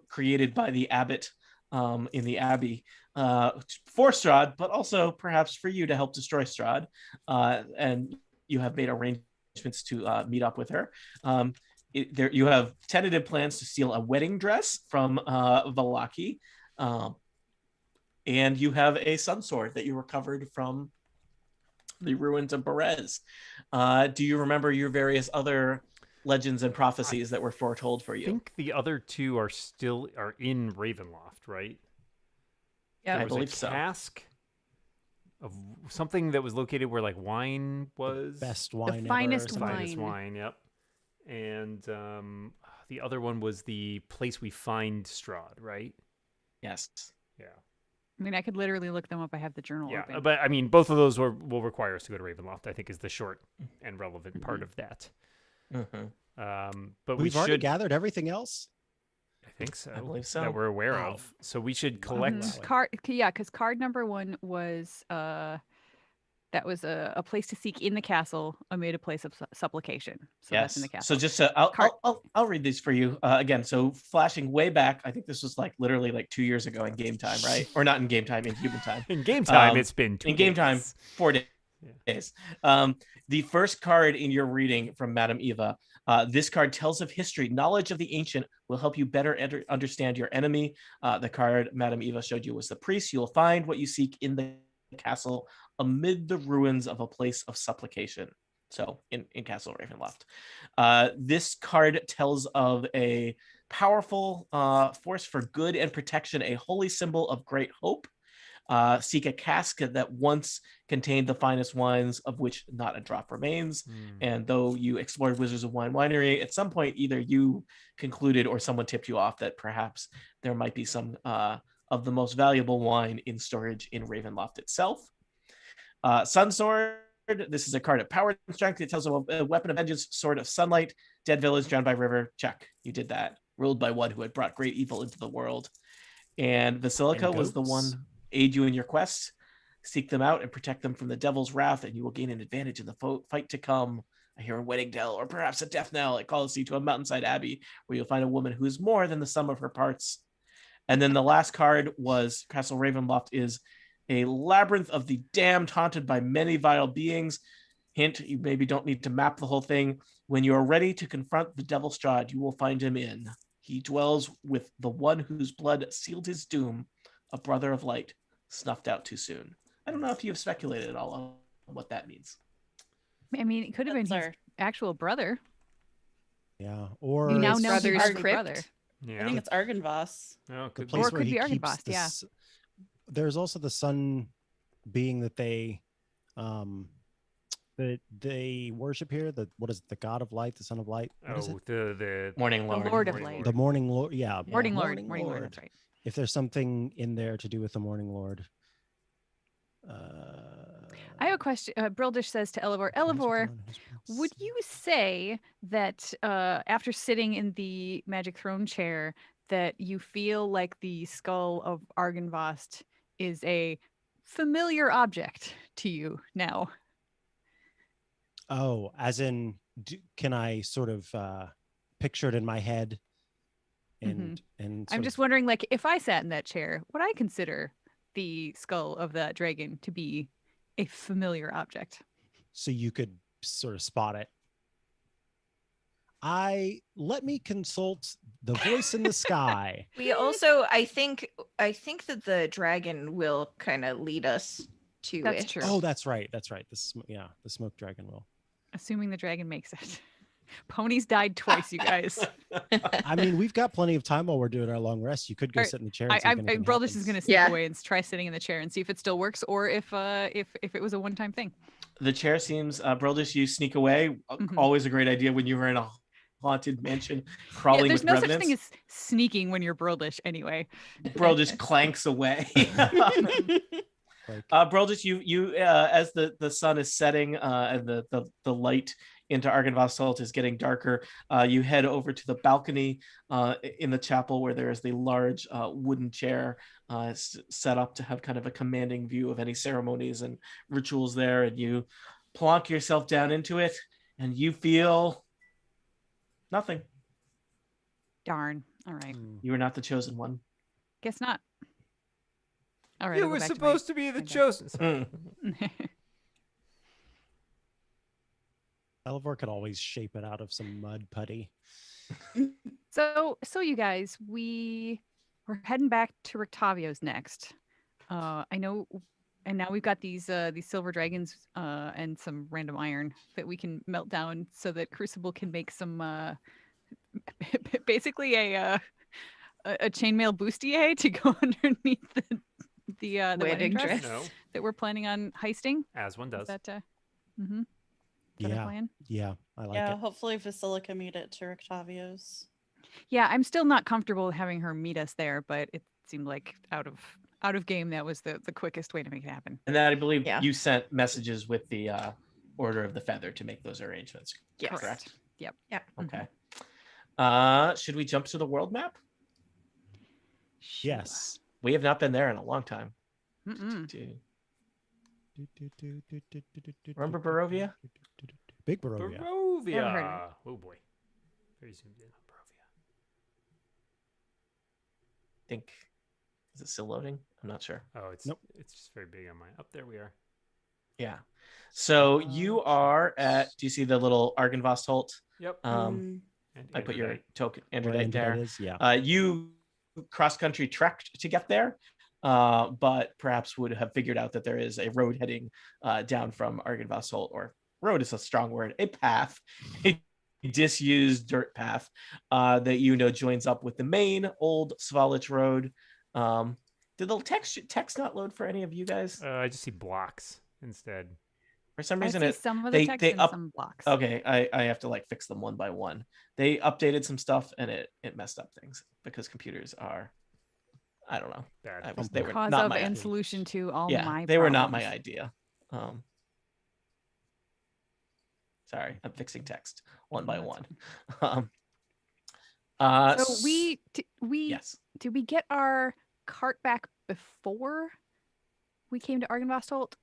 Speaker 2: created by the abbot in the abbey for Strahd, but also perhaps for you to help destroy Strahd. And you have made arrangements to meet up with her. You have tentative plans to steal a wedding dress from Valaki. And you have a Sunsword that you recovered from the ruins of Berez. Do you remember your various other legends and prophecies that were foretold for
Speaker 3: I
Speaker 2: you?
Speaker 3: think the other two are in Ravenloft, right?
Speaker 4: Yeah.
Speaker 2: I
Speaker 3: There was
Speaker 2: believe
Speaker 3: a
Speaker 2: so.
Speaker 3: cask something that was located where like wine was.
Speaker 1: Best wine ever.
Speaker 6: finest
Speaker 1: or something.
Speaker 3: Finest wine. Yep. And the other one was the place we find Strahd, right?
Speaker 2: Yes.
Speaker 3: Yeah.
Speaker 6: I mean, I could literally look them up. I have the journal
Speaker 3: Yeah,
Speaker 6: open.
Speaker 3: but I mean, both of those will require us to go to Ravenloft. I think is the short and relevant part of that. But
Speaker 1: We've already gathered everything else.
Speaker 3: I think so.
Speaker 2: I believe so.
Speaker 3: That we're aware
Speaker 1: Wow.
Speaker 3: of. So we should
Speaker 1: Wow.
Speaker 3: collect.
Speaker 1: Mhm.
Speaker 6: Card, yeah, because card number 1 was that was a place to seek in the castle amid a place of supplication. So that's in the castle.
Speaker 2: So just I'll read these for you again. So flashing way back, I think this was like literally like 2 years ago in game time, right? Or not in game time, in human time.
Speaker 3: In game time, it's been 2
Speaker 2: in game
Speaker 3: days.
Speaker 2: time 4 days. The first card in your reading from Madame Eva. This card tells of history. Knowledge of the ancient will help you better understand your enemy. The card Madame Eva showed you was the priest. You will find what you seek in the castle amid the ruins of a place of supplication. So in Castle Ravenloft. This card tells of a powerful force for good and protection, a holy symbol of great hope. Seek a cask that once contained the finest wines, of which not a drop remains. And though you explored Wizards of Wine Winery, at some point either you concluded or someone tipped you off that perhaps there might be some of the most valuable wine in storage in Ravenloft itself. Sunsword. This is a card of power and strength. It tells of a weapon of vengeance, sword of sunlight, dead village drowned by river. Check, you did that. Ruled by one who had brought great evil into the world. And Basilica was the one aid you in your quest. Seek them out and protect them from the devil's wrath, and you will gain an advantage in the fight to come. I hear a wedding knell, or perhaps a death knell. It calls you to a mountainside abbey where you'll find a woman who is more than the sum of her parts. And then the last card was Castle Ravenloft is a labyrinth of the damned, haunted by many vile beings. Hint, you maybe don't need to map the whole thing. When you are ready to confront the devil Strahd, you will find him in. He dwells with the one whose blood sealed his doom, a brother of light, snuffed out too soon. I don't know if you have speculated at all on what that means.
Speaker 6: I mean, it could have been his actual brother.
Speaker 1: Yeah, or
Speaker 6: you now know
Speaker 4: brother's
Speaker 6: his
Speaker 4: crypt.
Speaker 6: brother.
Speaker 3: Yeah.
Speaker 5: I think it's Argynvoss.
Speaker 3: Oh,
Speaker 1: the
Speaker 3: could
Speaker 1: place
Speaker 6: Or it
Speaker 1: where
Speaker 6: could
Speaker 1: he
Speaker 6: be
Speaker 1: keeps
Speaker 6: Argynvost,
Speaker 1: the
Speaker 6: yeah.
Speaker 1: There's also the sun being that they they worship here. What is it, the god of light, the son of light? What is it?
Speaker 3: The
Speaker 2: Morning
Speaker 6: The
Speaker 2: Lord.
Speaker 6: Lord of Light.
Speaker 1: The morning lord. Yeah,
Speaker 6: Morning Lord. That's right.
Speaker 1: If there's something in there to do with the morning lord.
Speaker 6: I have a question. Brildish says to Elevor, would you say that after sitting in the magic throne chair that you feel like the skull of Argynvost is a familiar object to you now?
Speaker 1: Oh, as in, can I sort of picture it in my head? And
Speaker 6: I'm just wondering, like, if I sat in that chair, would I consider the skull of that dragon to be a familiar object?
Speaker 1: So you could sort of spot it. Let me consult the voice in the sky.
Speaker 4: We also, I think that the dragon will kind of lead us to
Speaker 6: That's
Speaker 4: it.
Speaker 6: true.
Speaker 1: Oh, that's right. The smoke dragon will.
Speaker 6: Assuming the dragon makes it. Ponies died twice, you guys.
Speaker 1: I mean, we've got plenty of time while we're doing our long rest. You could go sit in the chair.
Speaker 6: Brildish is going to sneak away and try sitting in the chair and see if it still works, or if it was a one-time thing.
Speaker 2: The chair seems, Brildish, you sneak away. Always a great idea when you were in a haunted mansion crawling with revenants.
Speaker 6: There's no such thing as sneaking when you're Brildish anyway.
Speaker 2: Brildish clanks away. Brildish, you as the sun is setting and the light into Argynvost Salt is getting darker, you head over to the balcony in the chapel where there is the large wooden chair set up to have kind of a commanding view of any ceremonies and rituals there, and you plonk yourself down into it and you feel nothing.
Speaker 6: Darn. All right.
Speaker 2: You are not the chosen one.
Speaker 6: Guess not. All right.
Speaker 3: You were supposed to be the chosen.
Speaker 1: Elevor could always shape it out of some mud putty.
Speaker 6: So you guys, we're heading back to Rictavio's next. I know, and now we've got these silver dragons and some random iron that we can melt down so that Crucible can make some basically a chainmail bustier to go underneath the wedding
Speaker 4: Wedding
Speaker 6: dress
Speaker 4: dress.
Speaker 3: No,
Speaker 6: that we're planning on heisting?
Speaker 3: as one
Speaker 6: Is
Speaker 3: does.
Speaker 6: that mm-hmm. Is that our plan?
Speaker 1: Yeah, I like
Speaker 5: Yeah,
Speaker 1: it.
Speaker 5: hopefully Basilica made it to Rictavio's.
Speaker 6: Yeah, I'm still not comfortable having her meet us there, but it seemed like out of game that was the quickest way to make it happen.
Speaker 2: And then I believe
Speaker 4: Yeah.
Speaker 2: you sent messages with the Order of the Feather to make those arrangements.
Speaker 4: Yes.
Speaker 2: Correct.
Speaker 6: Yep.
Speaker 4: Yeah.
Speaker 2: Okay. Should we jump to the world map?
Speaker 6: Sure.
Speaker 1: Yes.
Speaker 2: We have not been there in a long time.
Speaker 6: Mm-mm.
Speaker 2: Remember Barovia?
Speaker 1: Big Barovia.
Speaker 6: Never heard of
Speaker 3: Barovia. Oh boy. Very zoomed in on Barovia.
Speaker 2: Think is it still loading? I'm not sure.
Speaker 3: Oh, it's
Speaker 1: Nope.
Speaker 3: it's just very big on mine. Up there we are.
Speaker 2: Yeah. So you are at. Do you see the little Argynvost Holt?
Speaker 3: Yep.
Speaker 2: Um,
Speaker 3: And
Speaker 2: I put your
Speaker 3: Androdite.
Speaker 2: token
Speaker 1: Where
Speaker 2: Androdite
Speaker 1: Androdite
Speaker 2: there.
Speaker 1: is, yeah.
Speaker 2: You cross country trekked to get there, but perhaps would have figured out that there is a road heading down from Argynvost Holt, or road is a strong word, a path, a disused dirt path that joins up with the main old Svalich road. Did the text not load for any of you guys?
Speaker 3: I just see blocks instead.
Speaker 2: For some
Speaker 6: I
Speaker 2: reason,
Speaker 6: see
Speaker 2: it
Speaker 6: some of the text and some blocks.
Speaker 2: Okay, I have to like fix them one by one. They updated some stuff and it messed up things because computers are, I don't know.
Speaker 3: Bad.
Speaker 2: They were
Speaker 6: Cause
Speaker 2: not
Speaker 6: of
Speaker 2: my
Speaker 6: and
Speaker 2: idea.
Speaker 6: solution to all
Speaker 2: Yeah,
Speaker 6: my
Speaker 2: they were not my
Speaker 6: problems.
Speaker 2: idea. Sorry, I'm fixing text one by
Speaker 6: That's
Speaker 2: one.
Speaker 6: So we
Speaker 2: yes.
Speaker 6: did we get our cart back before we came to Argynvost Holt?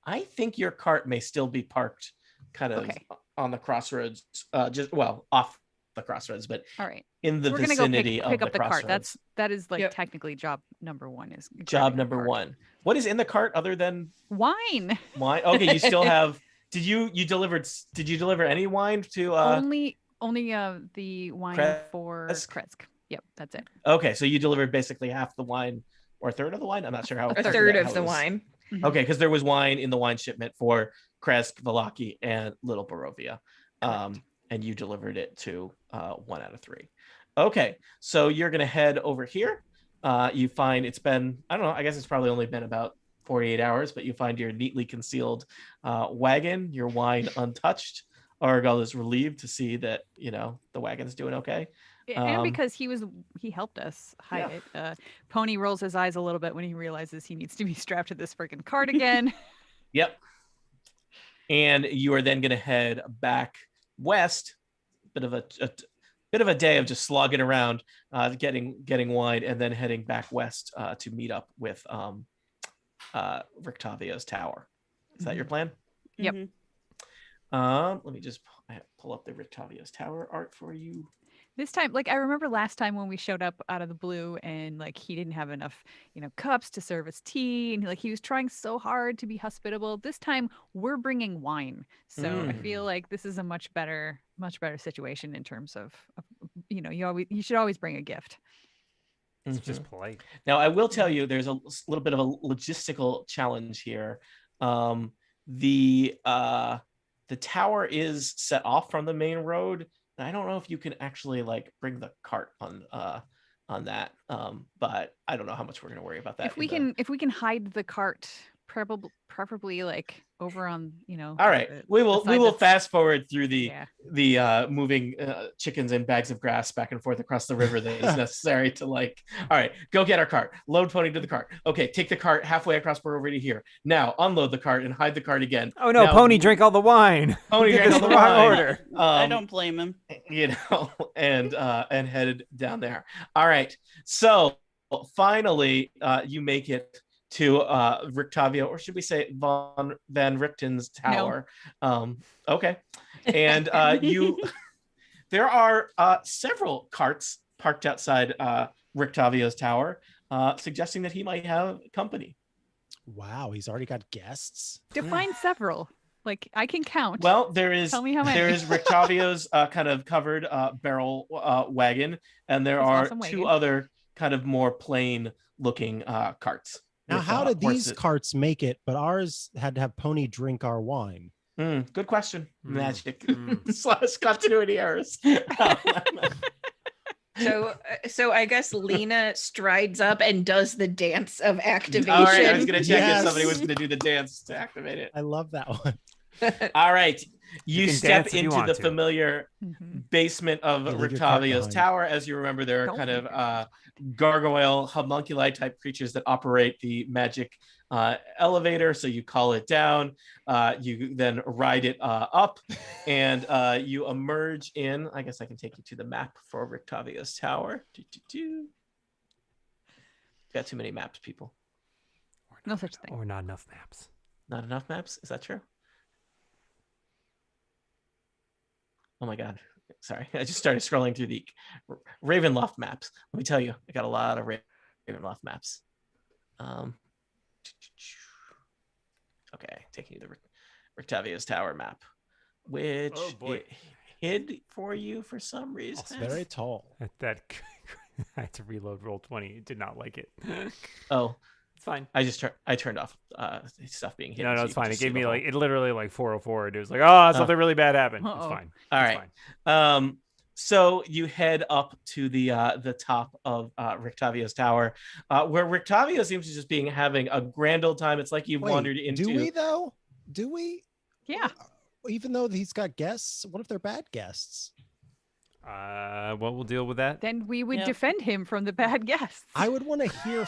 Speaker 2: I think your cart may still be parked kind of
Speaker 6: Okay.
Speaker 2: on the crossroads, off the crossroads, but
Speaker 6: All right.
Speaker 2: in the
Speaker 6: We're gonna go
Speaker 2: vicinity
Speaker 6: pick
Speaker 2: of
Speaker 6: up the cart.
Speaker 2: crossroads.
Speaker 6: That is like
Speaker 4: Yep.
Speaker 6: technically job number one is
Speaker 2: Job
Speaker 6: grabbing a
Speaker 2: number
Speaker 6: cart.
Speaker 2: one. What is in the cart other than
Speaker 6: Wine.
Speaker 2: wine? Okay, you still have. Did you deliver any wine to?
Speaker 6: Only the wine
Speaker 2: Kresk?
Speaker 6: for Kresk. Yep, that's it.
Speaker 2: Okay, so you delivered basically half the wine or a third of the wine. I'm not sure how.
Speaker 4: A third of the wine.
Speaker 6: Mhm.
Speaker 2: Okay, because there was wine in the wine shipment for Kresk, Valaki, and Little Barovia, and you delivered it to 1 out of 3. Okay, so you're gonna head over here. You find it's been, I don't know, I guess it's probably only been about 48 hours, but you find your neatly concealed wagon, your wine untouched. Argal is relieved to see that the wagon's doing okay.
Speaker 6: And because he helped us hide
Speaker 2: Yeah.
Speaker 6: it. Pony rolls his eyes a little bit when he realizes he needs to be strapped to this freaking cart again.
Speaker 2: Yep. And you are then going to head back west. Bit of a day of just slogging around, getting wine, and then heading back west to meet up with Rictavio's tower. Is that your plan?
Speaker 6: Yep.
Speaker 5: Mhm.
Speaker 2: Let me just pull up the Rictavio's tower art for you.
Speaker 6: This time, like I remember last time when we showed up out of the blue and like he didn't have enough, cups to serve us tea, and he was trying so hard to be hospitable. This time we're bringing wine, so I feel like this is a much better situation in terms of you should always bring a gift.
Speaker 3: It's just polite.
Speaker 2: Now, I will tell you, there's a little bit of a logistical challenge here. The tower is set off from the main road. I don't know if you can actually like bring the cart on that, but I don't know how much we're going to worry about that.
Speaker 6: If we can hide the cart, preferably like over on
Speaker 2: All right, we will fast forward through the moving chickens and bags of grass back and forth across the river that is necessary to like. All right, go get our cart. Load Pony to the cart. Okay, take the cart halfway across over to here. Now unload the cart and hide the cart again.
Speaker 3: Oh no,
Speaker 2: now,
Speaker 3: Pony drank all the wine.
Speaker 2: Pony
Speaker 3: Did
Speaker 2: drank
Speaker 3: this
Speaker 2: all
Speaker 3: the
Speaker 2: the
Speaker 3: wrong
Speaker 2: wine.
Speaker 3: order.
Speaker 5: I don't blame him.
Speaker 2: And headed down there. All right, so finally you make it to Rictavio, or should we say Van Richten's tower? No. Okay, and there are several carts parked outside Rictavio's tower, suggesting that he might have company.
Speaker 1: Wow, he's already got guests.
Speaker 6: Define several. Like I can count.
Speaker 2: Well, there is.
Speaker 6: Tell me how many.
Speaker 2: There is Rictavio's kind of covered barrel wagon, and there are
Speaker 6: awesome
Speaker 2: two other kind of more plain looking carts.
Speaker 1: Now,
Speaker 2: with,
Speaker 1: how did these
Speaker 2: horses.
Speaker 1: carts make it, but ours had to have Pony drink our wine?
Speaker 2: Good question. Magic / continuity errors.
Speaker 4: So I guess Lena strides up and does the dance of activation.
Speaker 2: All right, I was going to check
Speaker 1: Yes.
Speaker 2: if somebody was going to do the dance to activate it.
Speaker 1: I love that one.
Speaker 2: All right. You
Speaker 3: can
Speaker 2: step
Speaker 3: dance if you
Speaker 2: into
Speaker 3: want
Speaker 2: the
Speaker 3: to.
Speaker 2: familiar
Speaker 6: Mhm.
Speaker 2: basement of
Speaker 1: You leave your cart
Speaker 2: Rictavia's
Speaker 1: behind.
Speaker 2: tower. As you remember, there are
Speaker 6: Don't
Speaker 2: kind
Speaker 6: leave
Speaker 2: of gargoyle homunculi type creatures that operate the magic elevator. So you call it down, you then ride it up, and you emerge in. I guess I can take you to the map for Rictavia's tower. Got too many maps, people.
Speaker 6: No such thing.
Speaker 3: Or not enough maps.
Speaker 2: Not enough maps? Is that true? Oh my God. Sorry. I just started scrolling through the Ravenloft maps. Let me tell you, I got a lot of Ravenloft maps. Okay, taking you to Rictavia's tower map, which it hid for you for some reason.
Speaker 1: It's very tall.
Speaker 3: That I had to reload roll 20. It did not like it.
Speaker 2: Oh,
Speaker 3: It's fine.
Speaker 2: I turned off stuff being hidden.
Speaker 3: No,
Speaker 2: so
Speaker 3: it's
Speaker 2: you can
Speaker 3: fine. It
Speaker 2: just see
Speaker 3: gave
Speaker 2: the
Speaker 3: me
Speaker 2: whole-
Speaker 3: like it literally like 404. It was like, oh, something really bad happened. It's
Speaker 6: Uh-oh.
Speaker 3: fine.
Speaker 2: All
Speaker 3: It's
Speaker 2: right.
Speaker 3: fine.
Speaker 2: So you head up to the top of Rictavia's tower, where Rictavia seems to just being having a grand old time. It's like you've
Speaker 1: Wait,
Speaker 2: wandered into.
Speaker 1: do we though? Do we?
Speaker 6: Yeah.
Speaker 1: Even though he's got guests, what if they're bad guests?
Speaker 3: Well, we'll deal with that.
Speaker 6: Then we would
Speaker 5: Yeah.
Speaker 6: defend him from the bad guests.
Speaker 1: I would want to hear.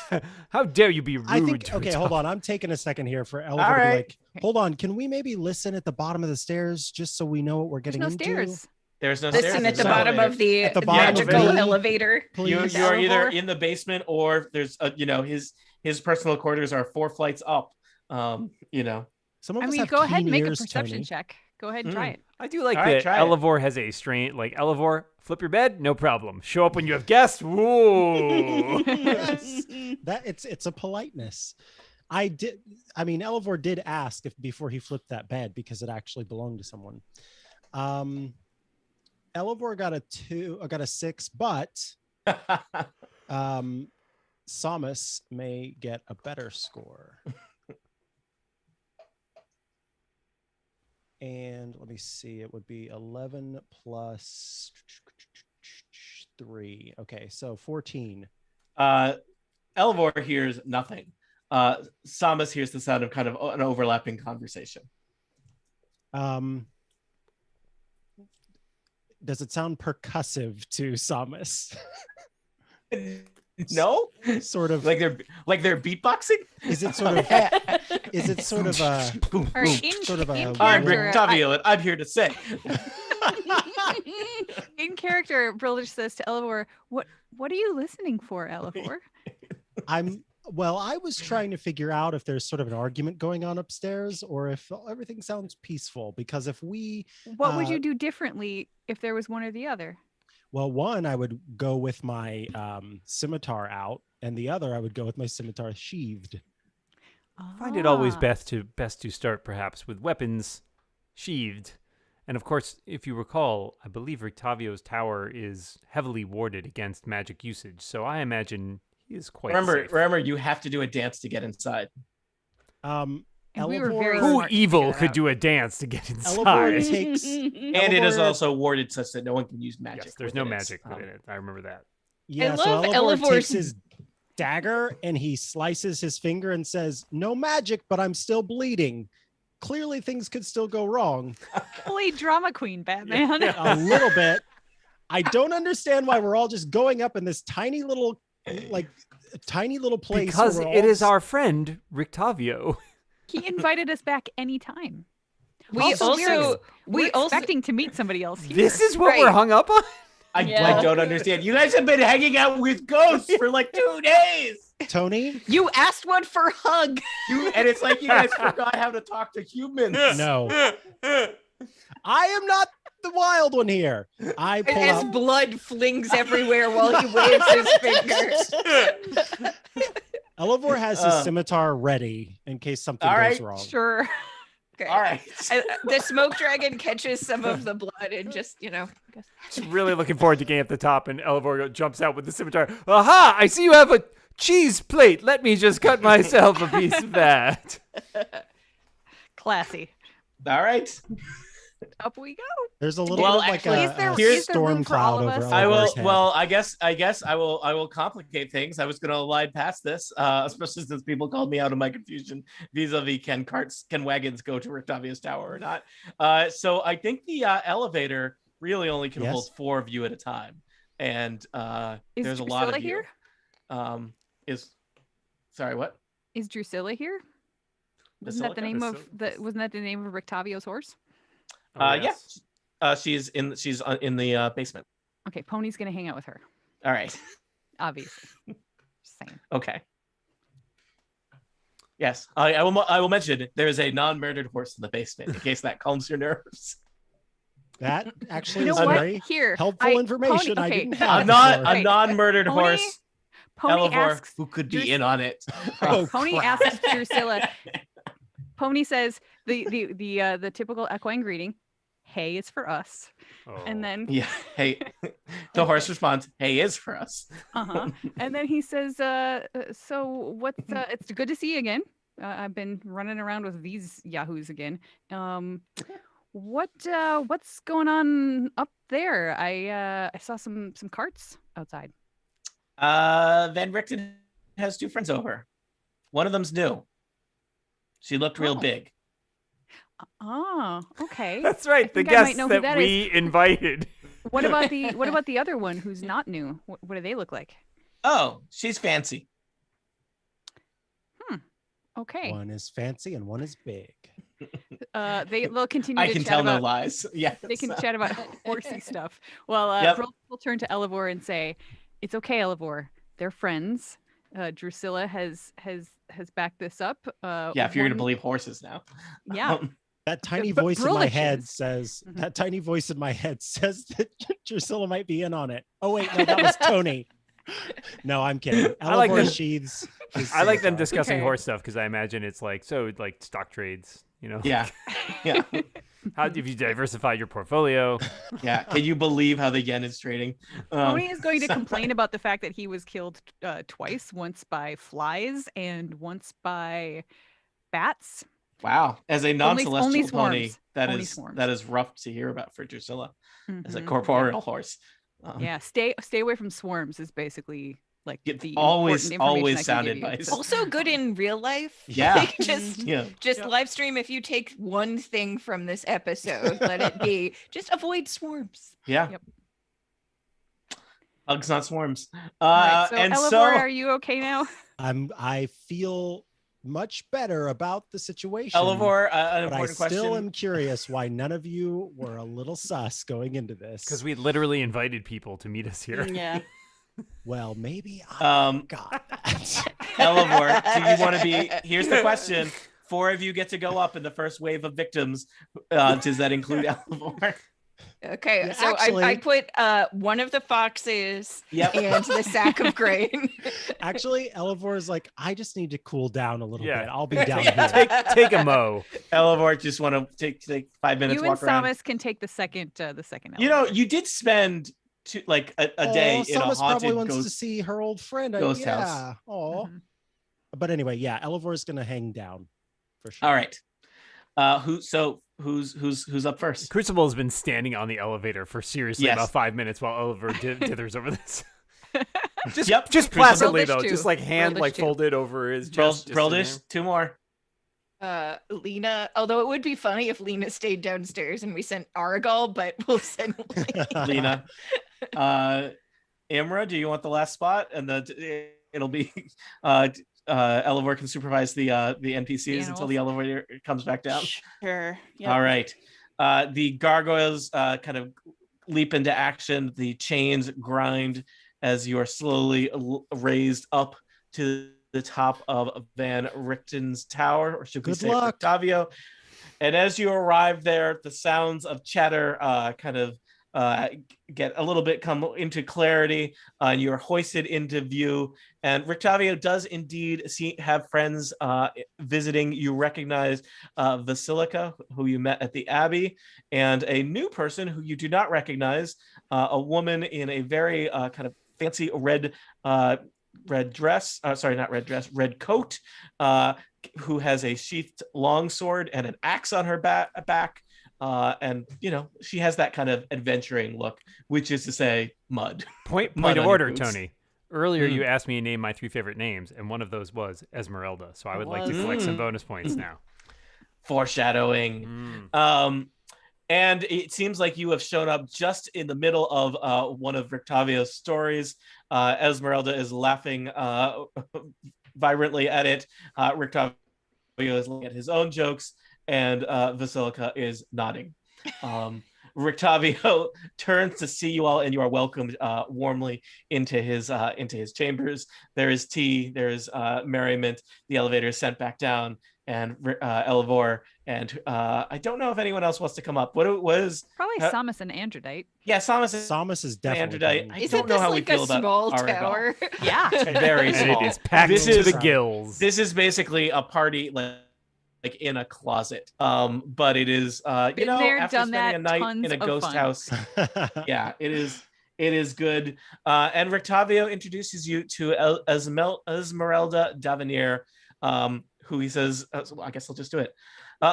Speaker 3: How dare you be rude?
Speaker 1: I think.
Speaker 3: to
Speaker 1: Okay,
Speaker 3: a
Speaker 1: hold
Speaker 3: dog?
Speaker 1: on. I'm taking a second here for Elva
Speaker 2: All
Speaker 1: to be
Speaker 2: right.
Speaker 1: like, hold on. Can we maybe listen at the bottom of the stairs just so we know what we're
Speaker 6: There's
Speaker 1: getting
Speaker 6: no
Speaker 1: into?
Speaker 6: stairs.
Speaker 2: There's no stairs.
Speaker 4: Listen at
Speaker 2: there's
Speaker 4: the
Speaker 2: no
Speaker 4: bottom
Speaker 2: elevator.
Speaker 4: of the
Speaker 1: At the bottom
Speaker 2: of
Speaker 4: magical
Speaker 2: the-
Speaker 4: elevator.
Speaker 2: You
Speaker 1: Please.
Speaker 2: are either
Speaker 4: Eleanor?
Speaker 2: in the basement or there's his personal quarters are 4 flights up.
Speaker 1: Some of
Speaker 6: I
Speaker 1: us
Speaker 6: mean,
Speaker 1: have
Speaker 6: go ahead and
Speaker 1: keen
Speaker 6: make a
Speaker 1: ears,
Speaker 6: perception
Speaker 1: Tony.
Speaker 6: check. Go ahead and try
Speaker 2: Mm.
Speaker 6: it.
Speaker 3: I do like
Speaker 2: All right,
Speaker 3: that
Speaker 2: try it.
Speaker 3: Elevor has a strange, like Elevor, flip your bed, no problem. Show up when you have guests. Whoa.
Speaker 1: Yes. That it's a politeness. I mean, Elevor did ask if before he flipped that bed because it actually belonged to someone. Elevor got a 2, got a 6, but Samus may get a better score. And let me see, it would be 11 plus 3. Okay, so 14.
Speaker 2: Elvor hears nothing. Samus hears the sound of kind of an overlapping conversation.
Speaker 1: Does it sound percussive to Samus?
Speaker 2: No,
Speaker 1: Sort of
Speaker 2: like they're beatboxing.
Speaker 1: is it sort of a
Speaker 2: Boom,
Speaker 6: Or
Speaker 2: boom.
Speaker 6: in,
Speaker 1: sort of a-
Speaker 6: in
Speaker 2: I'm
Speaker 6: character,
Speaker 2: Rick Tavio, and I'm here to say.
Speaker 6: in character, Brillish says to Elevor, "What are you listening for, Elevor?"
Speaker 1: I was trying to figure out if there's sort of an argument going on upstairs or if everything sounds peaceful, because if we
Speaker 6: What would you do differently if there was one or the other?
Speaker 1: one, I would go with my scimitar out, and the other I would go with my scimitar sheathed.
Speaker 3: I find it always
Speaker 6: Ah.
Speaker 3: best to start perhaps with weapons sheathed. And of course, if you recall, I believe Rictavio's tower is heavily warded against magic usage, so I imagine he is quite safe.
Speaker 2: Remember, you have to do a dance to get inside.
Speaker 6: And we were very
Speaker 3: Who
Speaker 6: smart to
Speaker 3: evil
Speaker 6: figure that
Speaker 3: could
Speaker 6: out.
Speaker 3: do a dance to get inside?
Speaker 1: Elevor takes
Speaker 2: And it is
Speaker 1: Elevor-
Speaker 2: also warded such that no one can use magic.
Speaker 3: Yes, there's no
Speaker 2: within it.
Speaker 3: magic within it. I remember that.
Speaker 1: Yeah,
Speaker 4: I
Speaker 1: so
Speaker 4: love
Speaker 1: Elevor
Speaker 4: Elevor's-
Speaker 1: takes his dagger and he slices his finger and says, "No magic, but I'm still bleeding. Clearly things could still go wrong."
Speaker 6: Holy drama queen, Batman.
Speaker 1: A little bit. I don't understand why we're all just going up in this tiny little place.
Speaker 3: Because
Speaker 1: where we're
Speaker 3: it
Speaker 1: all
Speaker 3: is our friend Rictavio.
Speaker 6: He invited us back anytime.
Speaker 4: We
Speaker 6: we're
Speaker 4: also
Speaker 6: expecting to meet somebody else here.
Speaker 3: This is what we're
Speaker 4: Right.
Speaker 3: hung up on?
Speaker 2: I
Speaker 5: Yeah.
Speaker 2: don't understand. You guys have been hanging out with ghosts for like 2 days.
Speaker 1: Tony.
Speaker 4: you asked one for hug.
Speaker 2: And it's like you guys forgot how to talk to humans.
Speaker 1: No, I am not the wild one here. I pull
Speaker 4: As
Speaker 1: out.
Speaker 4: blood flings everywhere while he waves his fingers.
Speaker 1: Elevor has his scimitar ready in case something
Speaker 2: All
Speaker 1: goes
Speaker 2: right,
Speaker 1: wrong.
Speaker 6: Sure.
Speaker 4: Okay.
Speaker 2: All right.
Speaker 4: The smoke dragon catches some of the blood and just,
Speaker 3: Just really looking forward to getting at the top, and Elevor jumps out with the scimitar. Aha! I see you have a cheese plate. Let me just cut myself a piece of that.
Speaker 6: Classy.
Speaker 2: All right.
Speaker 6: Up we go.
Speaker 1: There's a little
Speaker 2: Well,
Speaker 1: bit of
Speaker 2: actually,
Speaker 1: like
Speaker 6: is there
Speaker 2: here's
Speaker 1: storm
Speaker 6: room for
Speaker 1: cloud
Speaker 6: all of
Speaker 1: over
Speaker 6: us?
Speaker 2: I will.
Speaker 1: Elevor's head.
Speaker 2: Well, I guess I will complicate things. I was going to slide past this, especially since people called me out of my confusion vis-a-vis can wagons go to Rictavia's tower or not. So I think the elevator really only can hold 4 of you at a time, and there's a lot of
Speaker 6: Drusilla
Speaker 2: you.
Speaker 6: here?
Speaker 2: Sorry, what?
Speaker 6: Is Drusilla here? Wasn't that the
Speaker 2: Basilica?
Speaker 6: name of Wasn't that the name of Rictavio's horse?
Speaker 2: Yes. She's in the basement.
Speaker 6: Okay, Pony's gonna hang out with her.
Speaker 2: All right.
Speaker 6: Obviously. Just saying.
Speaker 2: Okay. Yes, I will mention there is a non-murdered horse in the basement in case that calms your nerves.
Speaker 1: That actually
Speaker 6: You know
Speaker 1: is
Speaker 6: what?
Speaker 1: very
Speaker 6: Here,
Speaker 1: helpful information.
Speaker 6: Pony,
Speaker 1: I
Speaker 6: okay.
Speaker 1: didn't
Speaker 2: A
Speaker 1: have
Speaker 2: non
Speaker 1: before.
Speaker 2: a non-murdered
Speaker 6: Pony-
Speaker 2: horse.
Speaker 6: Pony
Speaker 2: Elevor,
Speaker 6: asks
Speaker 2: who could be in on it.
Speaker 1: Oh,
Speaker 6: Pony
Speaker 1: crap.
Speaker 6: asks Drusilla. Pony says the typical echoing greeting, "Hey, it's for us."
Speaker 3: Oh.
Speaker 6: And then
Speaker 2: Yeah. Hey, the horse responds, "Hey, is for us."
Speaker 6: and then he says, "So what's it's good to see you again. I've been running around with these yahoos again. What's going on up there? I saw some carts outside."
Speaker 2: Van Richten has 2 friends over. One of them's new. She looked real
Speaker 6: Oh.
Speaker 2: big.
Speaker 6: Oh, okay.
Speaker 3: That's right. The
Speaker 6: think I might
Speaker 3: guests
Speaker 6: know who
Speaker 3: that
Speaker 6: that
Speaker 3: we invited.
Speaker 6: What about the other one who's not new? What do they look like?
Speaker 2: Oh, she's fancy.
Speaker 6: Okay.
Speaker 1: One is fancy and one is big.
Speaker 6: They'll continue
Speaker 2: I
Speaker 6: to
Speaker 2: can
Speaker 6: chat
Speaker 2: tell
Speaker 6: about
Speaker 2: no lies. Yeah.
Speaker 6: they can chat about horsey stuff. Well,
Speaker 2: Yep.
Speaker 6: we'll turn to Elevor and say, "It's okay, Elevor. They're friends. Drusilla has backed this up."
Speaker 2: Yeah, if you're gonna
Speaker 6: one-
Speaker 2: believe horses now.
Speaker 6: Yeah.
Speaker 1: That tiny
Speaker 6: but
Speaker 1: voice in my head
Speaker 6: Bruliches.
Speaker 1: says
Speaker 6: Mhm.
Speaker 1: that tiny voice in my head says that Drusilla might be in on it. Oh wait, no, that was Tony. No, I'm kidding.
Speaker 3: I like
Speaker 1: Elevor
Speaker 3: them-
Speaker 1: Sheaths. is
Speaker 3: I like them
Speaker 1: Scimitar.
Speaker 3: discussing
Speaker 6: Okay.
Speaker 3: horse stuff because I imagine it's like stock trades. You know,
Speaker 2: Yeah. Yeah.
Speaker 3: how have you diversified your portfolio?
Speaker 2: Yeah. Can you believe how the yen is trading?
Speaker 6: Pony is going to complain about the fact that he was killed twice, once by flies and once by bats.
Speaker 2: Wow. As a
Speaker 6: only
Speaker 2: non-celestial pony,
Speaker 6: swarms.
Speaker 2: that
Speaker 6: Only
Speaker 2: is
Speaker 6: swarms.
Speaker 2: that is rough to hear about for Drusilla as a
Speaker 6: Mhm.
Speaker 2: corporeal horse.
Speaker 6: Yeah, stay away from swarms is basically like
Speaker 2: Get-
Speaker 6: the
Speaker 2: always
Speaker 6: important information I
Speaker 2: sound
Speaker 6: can give you.
Speaker 2: advice.
Speaker 6: So-
Speaker 7: Also good in real life.
Speaker 2: Yeah.
Speaker 7: Like, just
Speaker 2: Yeah.
Speaker 7: live stream. If you take one thing from this episode, let it be just avoid swarms.
Speaker 2: Yeah.
Speaker 6: Yep.
Speaker 2: Bugs, not swarms.
Speaker 6: All right, so
Speaker 2: And
Speaker 6: Elevor,
Speaker 2: so
Speaker 6: are you okay now?
Speaker 1: I feel much better about the situation.
Speaker 2: Elevor, an
Speaker 1: but I
Speaker 2: important
Speaker 1: still
Speaker 2: question.
Speaker 1: am curious why none of you were a little sus going into this.
Speaker 3: Because we literally invited people to meet us here.
Speaker 5: Yeah.
Speaker 1: Well, maybe I
Speaker 2: Um,
Speaker 1: got that.
Speaker 2: Elevor, do you want to be? Here's the question: 4 of you get to go up in the first wave of victims. Does that include Elevor?
Speaker 7: Okay,
Speaker 1: Yeah,
Speaker 7: so
Speaker 1: actually-
Speaker 7: I put one of the foxes
Speaker 2: Yep.
Speaker 7: and the sack of grain.
Speaker 1: Actually, Elevor is like, I just need to cool down a little
Speaker 3: Yeah.
Speaker 1: bit. I'll be down here.
Speaker 3: Take a mo.
Speaker 2: Elevor, just want to take 5 minutes,
Speaker 6: You and
Speaker 2: walk around.
Speaker 6: Samus can take the second
Speaker 2: You know, you did spend a day in a
Speaker 1: Samus probably
Speaker 2: haunted
Speaker 1: wants to
Speaker 2: ghost.
Speaker 1: see her old friend.
Speaker 2: ghost
Speaker 1: yeah.
Speaker 2: house.
Speaker 1: Oh.
Speaker 6: Mhm.
Speaker 1: But anyway, yeah, Elevor is gonna hang down for sure.
Speaker 2: All right. Who's up first?
Speaker 3: Crucible has been standing on the elevator for seriously
Speaker 2: Yes.
Speaker 3: about 5 minutes while Oliver dithers over this. Just
Speaker 2: Yep.
Speaker 3: just
Speaker 2: Crucible.
Speaker 3: placidly
Speaker 6: Brildish
Speaker 3: though,
Speaker 6: too.
Speaker 3: just like hand
Speaker 6: Brildish
Speaker 3: like
Speaker 6: too.
Speaker 3: folded over his chest. just sitting
Speaker 2: Brildish, 2 more.
Speaker 7: Lena, although it would be funny if Lena stayed downstairs and we sent Aragal, but we'll send
Speaker 2: Lena. Imra, do you want the last spot? And it'll be Elevor can supervise the NPCs until the elevator comes back down.
Speaker 5: Sure. Yep.
Speaker 2: All right. The gargoyles kind of leap into action. The chains grind as you are slowly raised up to the top of Van Richten's tower, or should we
Speaker 1: Good
Speaker 2: say
Speaker 1: luck.
Speaker 2: Octavio. And as you arrive there, the sounds of chatter kind of get a little bit come into clarity, and you're hoisted into view. And Rictavio does indeed have friends visiting. You recognize Vasilica, who you met at the Abbey, and a new person who you do not recognize, a woman in a very kind of fancy red dress. Sorry, not red dress, red coat, who has a sheathed longsword and an axe on her back. and she has that kind of adventuring look, which is to say, mud.
Speaker 3: Point
Speaker 2: Mud
Speaker 3: of
Speaker 2: on your
Speaker 3: order,
Speaker 2: boots.
Speaker 3: Tony. Earlier, you asked me to name my 3 favorite names, and one of those was Esmeralda. So I would like to collect some bonus points now.
Speaker 2: Foreshadowing. And it seems like you have shown up just in the middle of one of Rictavio's stories. Esmeralda is laughing vibrantly at it. Rictavio is looking at his own jokes, and Vasilika is nodding. Rictavio turns to see you all, and you are welcomed warmly into his chambers. There is tea, there is merriment. The elevator is sent back down, and Elivor and I don't know if anyone else wants to come up. What was
Speaker 6: Probably Samus and Androdite.
Speaker 2: Yeah, Samus
Speaker 1: is definitely
Speaker 2: Androdite.
Speaker 1: coming.
Speaker 2: I
Speaker 7: Isn't
Speaker 2: don't know
Speaker 7: this
Speaker 2: how
Speaker 7: like
Speaker 2: we feel
Speaker 7: a
Speaker 2: about
Speaker 7: small
Speaker 2: Aragal.
Speaker 7: tower?
Speaker 6: Yeah.
Speaker 2: Very
Speaker 3: And
Speaker 2: small.
Speaker 3: it is packed
Speaker 2: This
Speaker 3: to
Speaker 2: is-
Speaker 3: the gills.
Speaker 2: This is basically a party like in a closet. But it is
Speaker 6: Been there,
Speaker 2: after
Speaker 6: done
Speaker 2: spending
Speaker 6: that,
Speaker 2: a night
Speaker 6: tons
Speaker 2: in a
Speaker 6: of
Speaker 2: ghost
Speaker 6: fun.
Speaker 2: house. Yeah, it is good. And Rictavio introduces you to Esmeralda Davenier, who he says, I guess I'll just do it.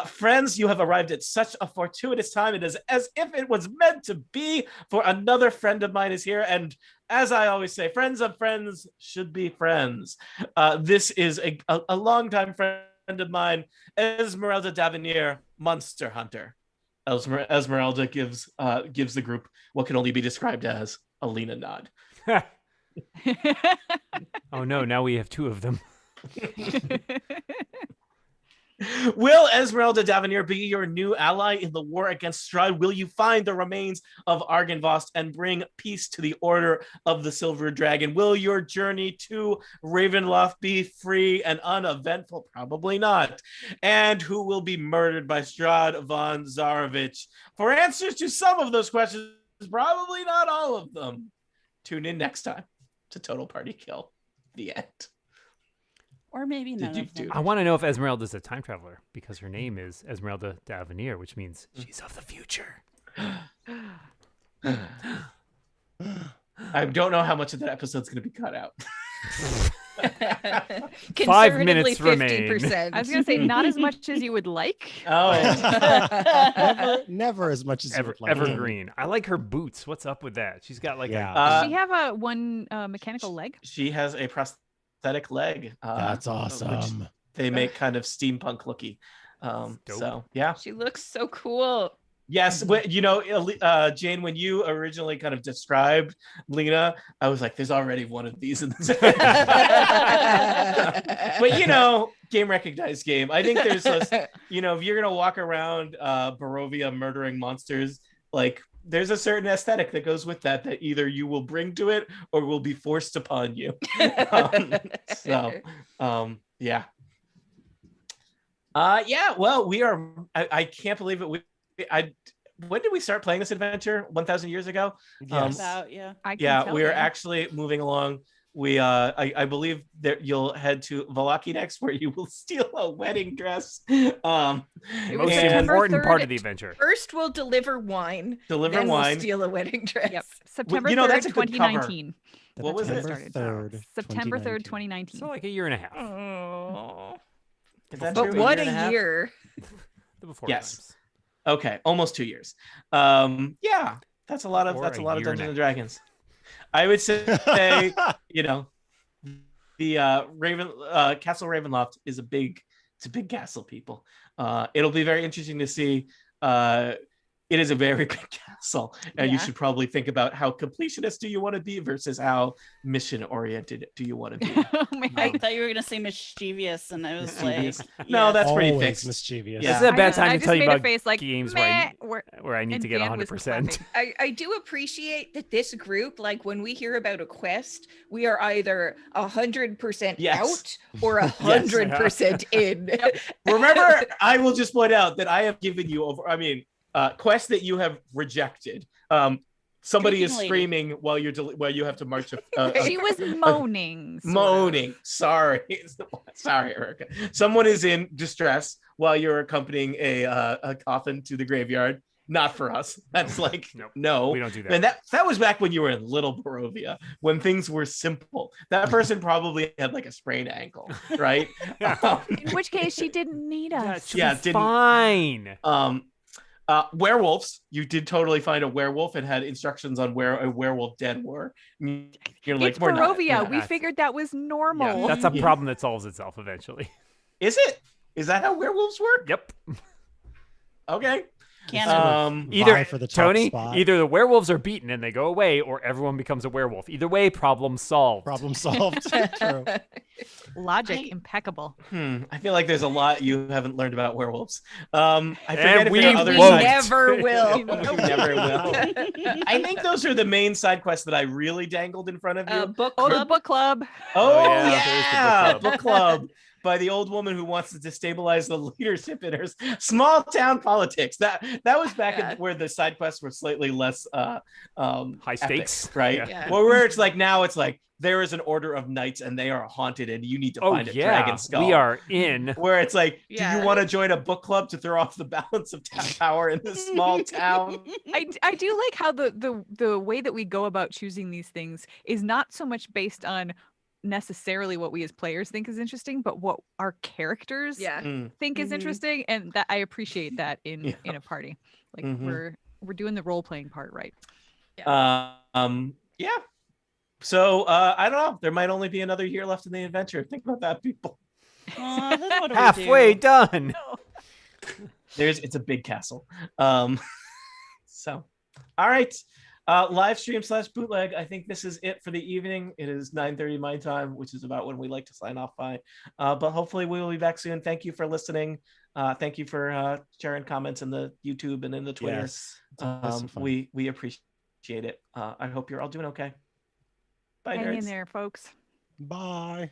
Speaker 2: Friends, you have arrived at such a fortuitous time. It is as if it was meant to be, for another friend of mine is here. And as I always say, friends of friends should be friends. This is a longtime friend of mine, Esmeralda Davenier, Monster Hunter. Esmeralda gives the group what can only be described as a Lena nod.
Speaker 3: Oh no, now we have 2 of them.
Speaker 2: Will Esmeralda Davenier be your new ally in the war against Strahd? Will you find the remains of Argynvost and bring peace to the Order of the Silver Dragon? Will your journey to Ravenloft be free and uneventful? Probably not. And who will be murdered by Strahd von Zarovich? For answers to some of those questions, probably not all of them. Tune in next time to Total Party Kill. The end.
Speaker 5: Or maybe none
Speaker 2: you
Speaker 5: of them.
Speaker 2: do
Speaker 3: I want to know if Esmeralda's a time traveler, because her name is Esmeralda Davenier, which means she's of the future.
Speaker 2: I don't know how much of that episode's going to be cut out.
Speaker 3: 5 minutes
Speaker 7: Conservatively,
Speaker 3: remain.
Speaker 7: 50%.
Speaker 6: I was gonna say not as much as you would like.
Speaker 1: never as much as you would like.
Speaker 3: Evergreen. I like her boots. What's up with that? She's got like
Speaker 1: Yeah.
Speaker 6: Does she have a one mechanical leg?
Speaker 2: She has a prosthetic leg.
Speaker 1: That's
Speaker 2: which
Speaker 1: awesome.
Speaker 2: they make kind of steampunk looky.
Speaker 3: Dope.
Speaker 2: So yeah.
Speaker 7: She looks so cool.
Speaker 2: Yes, Jane, when you originally kind of described Lena, I was like, "There's already one of these in this." But game recognized game. I think there's, if you're gonna walk around Barovia murdering monsters, like there's a certain aesthetic that goes with that either you will bring to it or will be forced upon you. Yeah. Well, we are. I can't believe it. When did we start playing this adventure? 1,000 years ago.
Speaker 1: Yes.
Speaker 5: About, yeah.
Speaker 6: I can tell
Speaker 2: We are
Speaker 6: you.
Speaker 2: actually moving along. We, I believe that you'll head to Vallaki next, where you will steal a wedding dress.
Speaker 6: It
Speaker 3: Most
Speaker 6: was September
Speaker 3: important
Speaker 6: 3rd
Speaker 3: part of the adventure.
Speaker 7: First, we'll deliver wine.
Speaker 2: Deliver
Speaker 7: then
Speaker 2: wine.
Speaker 7: We'll steal a wedding dress.
Speaker 6: Yep. September
Speaker 2: you know,
Speaker 6: 3rd,
Speaker 2: that's a good cover.
Speaker 6: 2019.
Speaker 2: What was it?
Speaker 1: September 3rd,
Speaker 6: September 3rd, 2019.
Speaker 3: So like a year and a half.
Speaker 7: Oh.
Speaker 2: Is that
Speaker 7: But
Speaker 2: true?
Speaker 7: what
Speaker 2: and
Speaker 7: a
Speaker 2: half?
Speaker 7: year.
Speaker 3: The before
Speaker 2: Yes.
Speaker 3: times.
Speaker 2: Okay, almost 2 years. Yeah, that's a lot of
Speaker 3: Or
Speaker 2: that's a
Speaker 3: a
Speaker 2: lot of
Speaker 3: year and
Speaker 2: Dungeons
Speaker 3: a
Speaker 2: and Dragons. I would say, the Castle Ravenloft is a big castle, people. It'll be very interesting to see. It is a very big castle, and you
Speaker 7: Yeah.
Speaker 2: should probably think about how completionist do you want to be versus how mission oriented do you want to be.
Speaker 6: Oh man.
Speaker 5: I thought you were gonna say mischievous, and I was
Speaker 2: Mischievous.
Speaker 5: like,
Speaker 2: No,
Speaker 5: yes.
Speaker 2: that's pretty
Speaker 1: Always
Speaker 2: fixed.
Speaker 1: mischievous.
Speaker 2: Yeah.
Speaker 3: This is a bad
Speaker 6: I
Speaker 3: time to
Speaker 6: just
Speaker 3: tell you
Speaker 6: made a
Speaker 3: about
Speaker 6: face like,
Speaker 3: games
Speaker 6: meh,
Speaker 3: where I need to
Speaker 6: and
Speaker 3: get
Speaker 6: Dan was
Speaker 3: 100%.
Speaker 6: clapping.
Speaker 7: I do appreciate that this group, like when we hear about a quest, we are either 100%
Speaker 2: Yes.
Speaker 7: out or 100% in.
Speaker 2: Remember, I will just point out that I have given you quests that you have rejected. Somebody
Speaker 5: Drinking
Speaker 2: is
Speaker 5: lady.
Speaker 2: screaming while you have to march.
Speaker 6: She was moaning. sort of.
Speaker 2: Moaning. Sorry, Erica. Someone is in distress while you're accompanying a coffin to the graveyard. Not for us. That's like
Speaker 3: Nope.
Speaker 2: no.
Speaker 3: We don't do that.
Speaker 2: And that was back when you were in Little Barovia, when things were simple. That person probably had like a sprained ankle, right?
Speaker 6: In which case, she didn't need us.
Speaker 3: That's
Speaker 2: Yeah, didn't-
Speaker 3: fine.
Speaker 2: Werewolves. You did totally find a werewolf and had instructions on where a werewolf den were. You're like,
Speaker 6: It's
Speaker 2: we're not.
Speaker 6: Barovia. We
Speaker 3: That's-
Speaker 6: figured that was normal.
Speaker 3: That's a
Speaker 2: Yeah.
Speaker 3: problem that solves itself eventually.
Speaker 2: Is it? Is that how werewolves work?
Speaker 3: Yep.
Speaker 2: Okay.
Speaker 5: Canon.
Speaker 3: Either
Speaker 1: Vie for the top
Speaker 3: Tony,
Speaker 1: spot.
Speaker 3: either the werewolves are beaten and they go away, or everyone becomes a werewolf. Either way, problem solved.
Speaker 1: Problem solved. True.
Speaker 6: Logic impeccable.
Speaker 2: I feel like there's a lot you haven't learned about werewolves. I forget if
Speaker 3: we
Speaker 2: there are other
Speaker 7: We
Speaker 3: won't.
Speaker 7: never will.
Speaker 2: We never will. I think those are the main side quests that I really dangled in front of you.
Speaker 7: Book
Speaker 6: Oh, the
Speaker 7: club.
Speaker 6: book club.
Speaker 2: Oh,
Speaker 3: yeah,
Speaker 2: yeah,
Speaker 3: there's the
Speaker 2: book club by the old woman who wants to destabilize the leadership in her small town politics. That was back in where the side quests were slightly less
Speaker 3: High
Speaker 2: epic,
Speaker 3: stakes.
Speaker 2: right?
Speaker 3: Yeah.
Speaker 2: Well, where it's like now it's like there is an order of knights and they are haunted and you need to
Speaker 3: Oh
Speaker 2: find a
Speaker 3: yeah,
Speaker 2: dragon skull.
Speaker 3: we are in.
Speaker 2: Where it's like, do
Speaker 7: Yeah.
Speaker 2: you want to join a book club to throw off the balance of power in this small town?
Speaker 6: I do like how the way that we go about choosing these things is not so much based on necessarily what we as players think is interesting, but what our characters
Speaker 7: Yeah.
Speaker 6: think is
Speaker 7: Mhm.
Speaker 6: interesting, and that I appreciate that in
Speaker 2: Yeah.
Speaker 6: in a party. Like
Speaker 2: Mhm.
Speaker 6: we're doing the role playing part right.
Speaker 2: Yeah. So I don't know. There might only be another year left in the adventure. Think about that, people.
Speaker 5: Aw, then what do we
Speaker 3: Halfway
Speaker 5: do?
Speaker 3: done.
Speaker 2: It's a big castle. So all right. Live stream / bootleg. I think this is it for the evening. It is 9:30 my time, which is about when we like to sign off by. But hopefully we will be back soon. Thank you for listening. Thank you for sharing comments in the YouTube and in the Twitter.
Speaker 1: Yes. It's always some fun.
Speaker 2: We appreciate it. I hope you're all doing okay. Bye,
Speaker 6: Hang in
Speaker 2: nerds.
Speaker 6: there, folks.
Speaker 1: Bye.